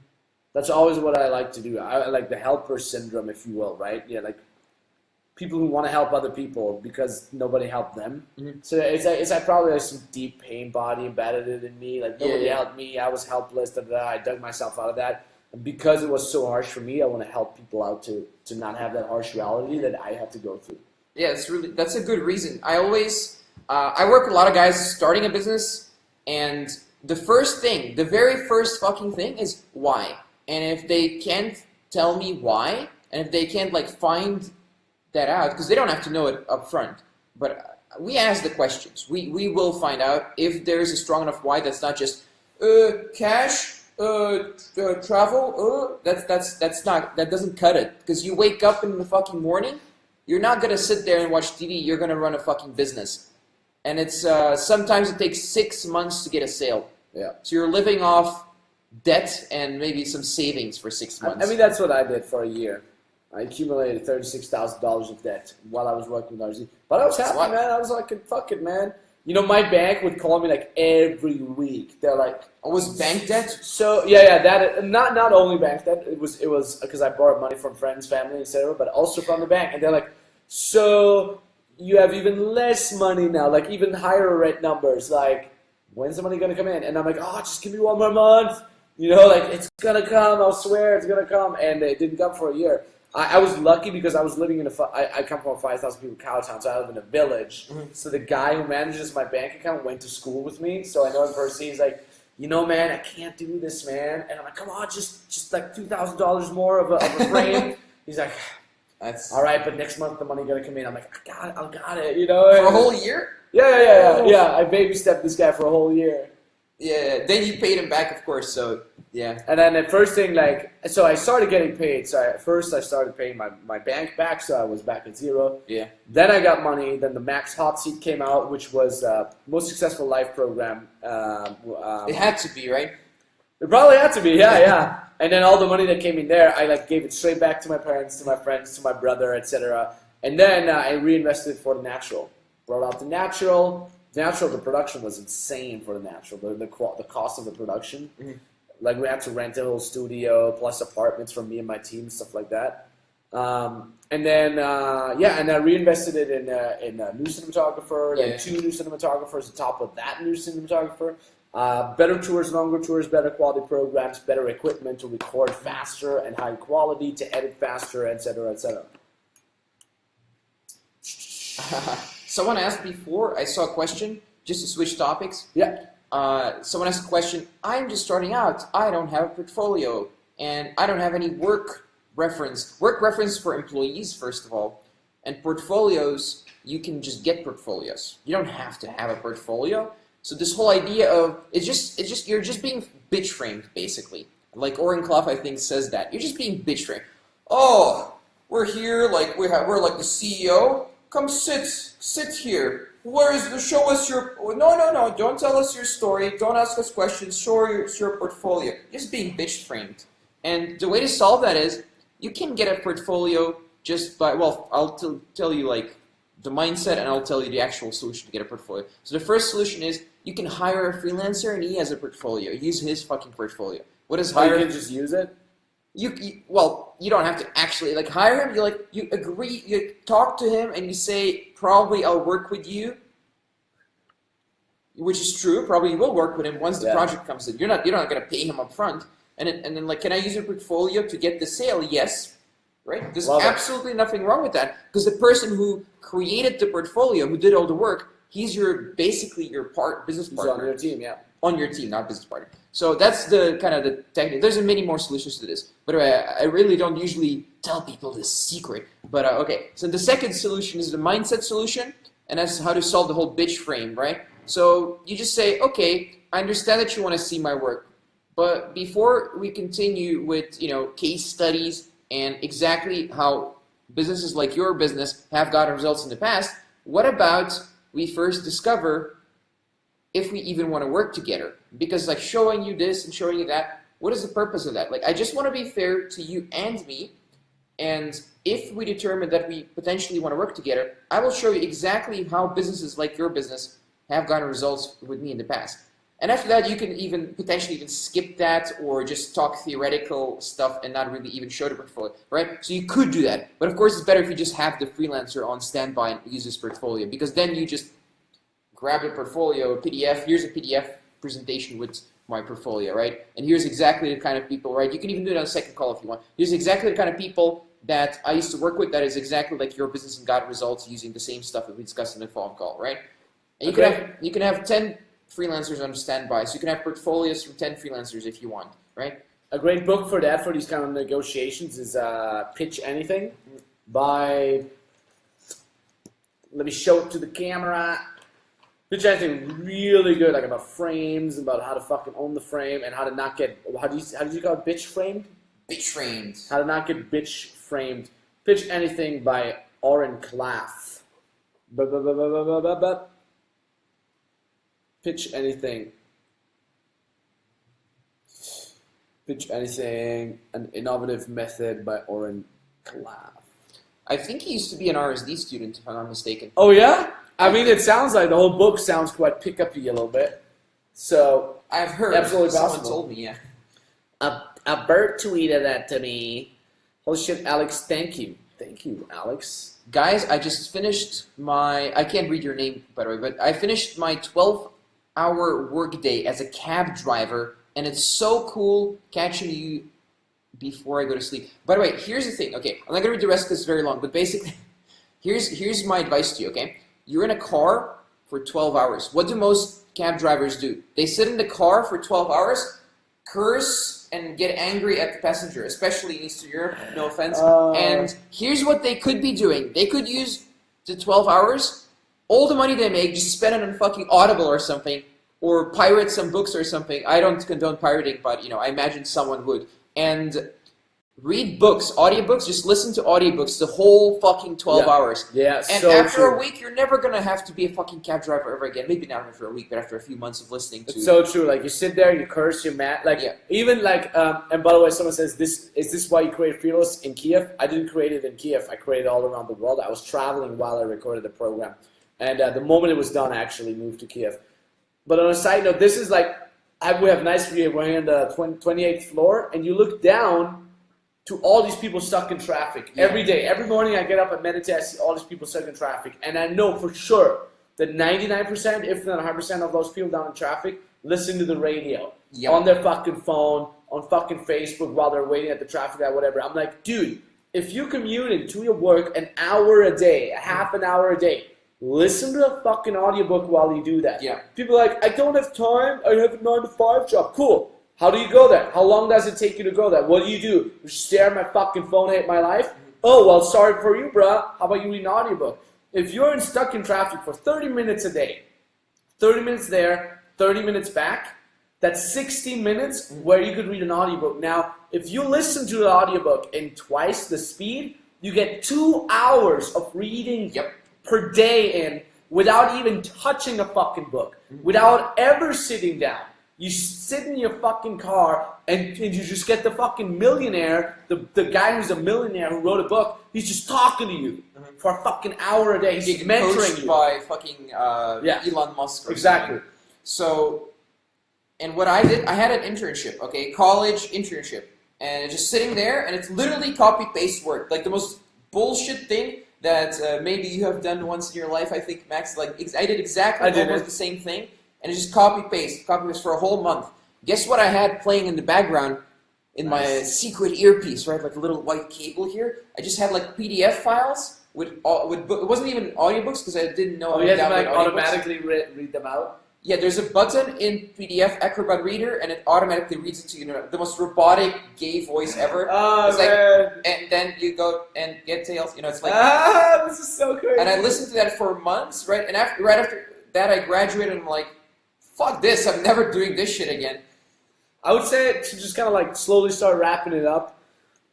That's always what I like to do. I like the helper syndrome, if you will, right? Yeah, like people who want to help other people because nobody helped them. Mm-hmm. So it's like probably like some deep pain body embedded in me. Like nobody helped me. I was helpless. I dug myself out of that. And because it was so harsh for me, I want to help people out to not have that harsh reality that I have to go through. Yeah, that's a good reason. I always I work with a lot of guys starting a business, and the very first fucking thing is why. And if they can't tell me why, and if they can't like find that out, because they don't have to know it up front, but we ask the questions. We will find out if there is a strong enough why that's not just cash, travel. That doesn't cut it, because you wake up in the fucking morning, you're not gonna sit there and watch TV. You're gonna run a fucking business. And it's sometimes it takes 6 months to get a sale. Yeah. So you're living off debt and maybe some savings for 6 months. I mean, that's what I did for a year. I accumulated $36,000 of debt while I was working with RSD. But I was happy, man. I was like, fuck it, man. You know, my bank would call me like every week. They're like, "Oh, was bank debt?" So yeah, that not only bank debt. It was because I borrowed money from friends, family, etc., but also from the bank. And they're like, so you have even less money now, like even higher rent numbers. Like, when's the money gonna come in? And I'm like, oh, just give me 1 more month. You know, like it's gonna come. I'll swear it's gonna come. And it didn't come for a year. I was lucky because I was living in I come from a 5,000 people cow town, so I live in a village. Mm-hmm. So the guy who manages my bank account went to school with me, so I know him personally. He's like, you know, man, I can't do this, man. And I'm like, come on, just like $2,000 more of a frame. He's like, that's all right, but next month the money gonna come in. I'm like, I got it, you know. For a whole year? Yeah. I baby stepped this guy for a whole year. Yeah. Then you paid him back, of course. So yeah. And then the first thing, so I started getting paid. So first I started paying my bank back, so I was back at zero. Yeah. Then I got money. Then the Max Hot Seat came out, which was most successful life program. It had to be, right? It probably had to be, yeah. And then all the money that came in there, I gave it straight back to my parents, to my friends, to my brother, etc. And then I reinvested it for the natural. brought out the natural. The production was insane for the natural. The cost of the production. Mm-hmm. Like we had to rent a whole studio plus apartments for me and my team, stuff like that. And then I reinvested it in a new cinematographer, then 2 new cinematographers on top of that new cinematographer. Better tours, longer tours, better quality programs, better equipment to record faster and high quality, to edit faster, etc., etc. Someone asked before, I saw a question, just to switch topics. Yeah. Someone asked a question, I'm just starting out, I don't have a portfolio, and I don't have any work reference. Work reference for employees, first of all, and portfolios, you can just get portfolios. You don't have to have a portfolio. So this whole idea of, you're just being bitch framed, basically. Like Oren Clough, I think, says that. You're just being bitch framed. Oh, we're here, like, we're like the CEO. Come sit here. Show us your, no, don't tell us your story, don't ask us questions, show your portfolio. Just being bitch framed. And the way to solve that is, you can get a portfolio just by, well, I'll tell you like the mindset and I'll tell you the actual solution to get a portfolio. So the first solution is, you can hire a freelancer and he has a portfolio. Use his fucking portfolio. What is hire? You can just use it? You don't have to actually like hire him. You agree, you talk to him, and you say probably I'll work with you, which is true. Probably you will work with him once the project comes in. You're not going to pay him up front, and then like, can I use your portfolio to get the sale? Yes, right. There's absolutely nothing wrong with that, because the person who created the portfolio, who did all the work, he's basically your business partner. He's on your team, yeah. On your team, not business partner. So that's the kind of the technique. There's many more solutions to this, but I really don't usually tell people this secret. But okay, so the second solution is the mindset solution, and that's how to solve the whole bitch frame, right? So you just say, okay, I understand that you want to see my work, but before we continue with case studies and exactly how businesses like your business have gotten results in the past, what about we first discover if we even want to work together? Because like showing you this and showing you that, what is the purpose of that? Like, I just want to be fair to you and me, and if we determine that we potentially want to work together, I will show you exactly how businesses like your business have gotten results with me in the past. And after that, you can potentially even skip that or just talk theoretical stuff and not really even show the portfolio, right? So you could do that. But of course, it's better if you just have the freelancer on standby and use this portfolio, because then you just grab a portfolio, a PDF, here's a PDF presentation with my portfolio, right? And here's exactly the kind of people, right? You can even do it on a second call if you want. Here's exactly the kind of people that I used to work with that is exactly like your business and got results using the same stuff that we discussed in the phone call, right? And you can have 10 freelancers on standby, so you can have portfolios from 10 freelancers if you want, right? A great book for that, for these kind of negotiations, is Pitch Anything by, let me show it to the camera. Pitch Anything, really good, like about frames, about how to fucking own the frame, and how to not get, how did you call it, bitch framed? Bitch framed. How to not get bitch framed. Pitch Anything by Oren Clough. Pitch Anything. Pitch Anything, an innovative method by Oren Clough. I think he used to be an RSD student, if I'm not mistaken. Oh yeah? I mean, it sounds like the whole book sounds quite pick-up-y a little bit. So, I've heard. Absolutely Someone possible. told me, yeah. A Bert tweeted that to me. Holy shit, Alex, thank you. Thank you, Alex. Guys, I just finished I can't read your name, by the way, but I finished my 12-hour workday as a cab driver, and it's so cool catching you before I go to sleep. By the way, here's the thing, okay, I'm not going to read the rest because it's very long, but basically, here's my advice to you, okay? You're in a car for 12 hours. What do most cab drivers do? They sit in the car for 12 hours, curse, and get angry at the passenger, especially in Eastern Europe, no offense. And here's what they could be doing. They could use the 12 hours, all the money they make, just spend it on fucking Audible or something, or pirate some books or something. I don't condone pirating, but I imagine someone would. And read books, audiobooks, just listen to audiobooks the whole fucking 12 hours. Yeah, and so after true. a week, you're never going to have to be a fucking cab driver ever again. Maybe not after a week, but after a few months of listening to... It's so true. Like, you sit there, you curse, you're mad. Like, even like, and by the way, someone says, is this why you created Fearless in Kiev? I didn't create it in Kiev. I created it all around the world. I was traveling while I recorded the program. And the moment it was done, I actually moved to Kiev. But on a side note, this is like, we have a nice view. We're here on the 28th floor, and you look down to all these people stuck in traffic every day. Every morning I get up and meditate, I see all these people stuck in traffic. And I know for sure that 99%, if not 100% of those people down in traffic listen to the radio on their fucking phone, on fucking Facebook while they're waiting at the traffic light, whatever. I'm like, dude, if you commuting to your work an hour a day, a half an hour a day, listen to a fucking audiobook while you do that. Yeah. People are like, I don't have time, I have a 9-to-5 job. Cool. How do you go there? How long does it take you to go there? What do? You stare at my fucking phone, hate my life? Oh, well, sorry for you, bruh. How about you read an audiobook? If you're stuck in traffic for 30 minutes a day, 30 minutes there, 30 minutes back, that's 60 minutes where you could read an audiobook. Now, if you listen to the audiobook in twice the speed, you get 2 hours of reading per day in without even touching a fucking book, without ever sitting down. You sit in your fucking car and you just get the fucking millionaire, the guy who's a millionaire who wrote a book, he's just talking to you for a fucking hour a day. He's mentoring you. By fucking Elon Musk. Exactly. Something. So, and what I did, I had an internship, okay, college internship. And just sitting there, and it's literally copy-paste work. Like the most bullshit thing that maybe you have done once in your life, I think, Max. Like I did exactly almost the same thing. And it's just copy-paste for a whole month. Guess what I had playing in the background in my secret earpiece, right? Like a little white cable here. I just had like PDF files with it wasn't even audiobooks because I didn't know how to download audiobooks. Automatically read them out? Yeah, there's a button in PDF Acrobat Reader, and it automatically reads it to you. The most robotic gay voice ever. Oh, it's man. like, and then you go and get tails. It's like. This is so crazy. And I listened to that for months, right? And right after that, I graduated, and I'm like, fuck this! I'm never doing this shit again. I would say to just kind of like slowly start wrapping it up.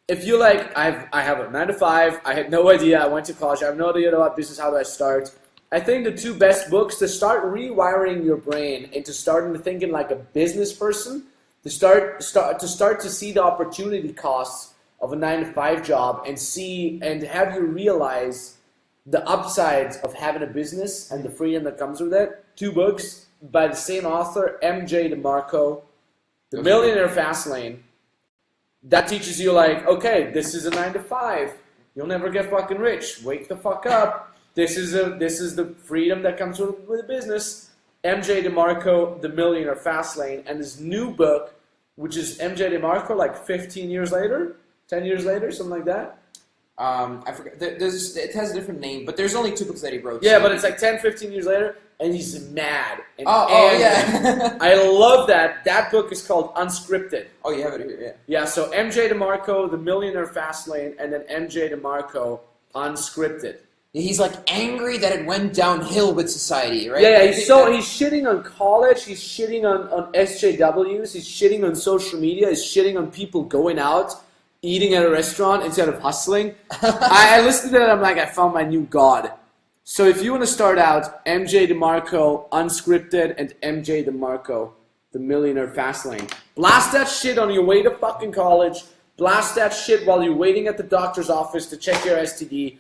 If you like, I have a 9-to-5. I had no idea. I went to college. I have no idea about business. How do I start? I think the 2 best books to start rewiring your brain into starting to thinking like a business person, to start to see the opportunity costs of a 9-to-5 job and have you realize the upsides of having a business and the freedom that comes with it. 2 books by the same author, M.J. DeMarco, The Millionaire Fastlane. That teaches you like, okay, this is a 9-to-5. You'll never get fucking rich. Wake the fuck up. This is the freedom that comes with a business. M.J. DeMarco, The Millionaire Fastlane, and his new book, which is M.J. DeMarco, like 15 years later, 10 years later, something like that. I forget. It has a different name, but there's only 2 books that he wrote. Yeah, but it's like 10, 15 years later, and he's mad. And yeah. I love that. That book is called Unscripted. Oh, you have it here, yeah. Yeah, so M.J. DeMarco, The Millionaire Fastlane, and then M.J. DeMarco, Unscripted. He's like angry that it went downhill with society, right? Yeah, he's shitting on college, he's shitting on SJWs, he's shitting on social media, he's shitting on people going out, eating at a restaurant instead of hustling. I listened to that, I'm like, I found my new god. So if you want to start out, M.J. DeMarco, Unscripted, and M.J. DeMarco, The Millionaire Fastlane. Blast that shit on your way to fucking college. Blast that shit while you're waiting at the doctor's office to check your STD.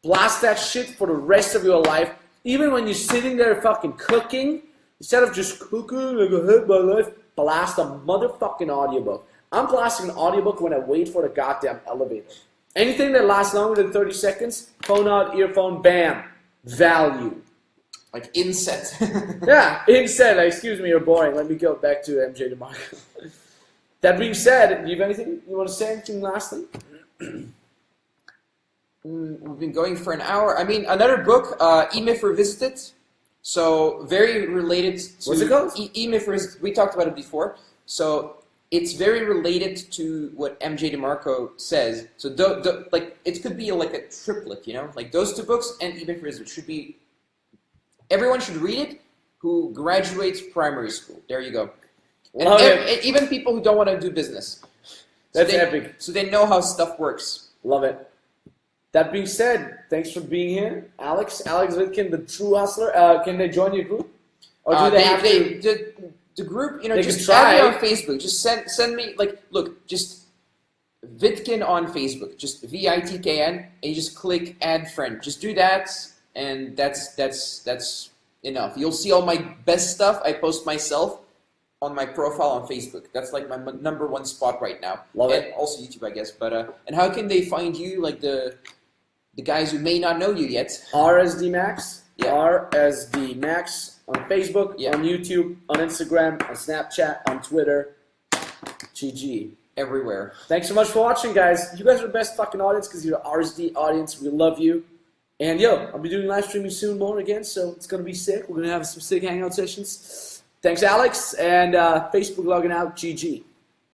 Blast that shit for the rest of your life. Even when you're sitting there fucking cooking, instead of just cooking, like I hate my life, blast a motherfucking audiobook. I'm blasting an audiobook when I wait for the goddamn elevator. Anything that lasts longer than 30 seconds, phone out, earphone, bam. Value. Like inset. Yeah, inset. Excuse me, you're boring. Let me go back to MJ DeMarco. That being said, do you have anything you want to say? Anything lastly? We've been going for an hour. I mean, another book, E-Myth Revisited. So, very related to... What's it called? E-Myth Revisited. We talked about it before. So, it's very related to what MJ DeMarco says. So, like, it could be like a triplet, Like, those 2 books and E-Myth Revisited should be... Everyone should read it who graduates primary school. There you go. And even people who don't want to do business. That's epic. So they know how stuff works. Love it. That being said, thanks for being here, Alex. Alex Witkin, the true hustler. Can they join your group? Or do they have to? The group, they just can add try. me on Facebook. Just send me, like, look, just Witkin on Facebook. Just VITKN, and you just click add friend. Just do that. and that's enough. You'll see all my best stuff I post myself on my profile on Facebook. That's like my number one spot right now. Love and it. Also YouTube, I guess. But and how can they find you? Like the guys who may not know you yet. RSD Max. Yeah. RSD Max on Facebook, Yeah. on YouTube, on Instagram, on Snapchat, on Twitter. GG. Everywhere. Thanks so much for watching, guys. You guys are the best fucking audience because you're the RSD audience. We love you. And yo, I'll be doing live streaming soon more again, so it's gonna be sick. We're gonna have some sick hangout sessions. Thanks, Alex, and Facebook logging out. GG.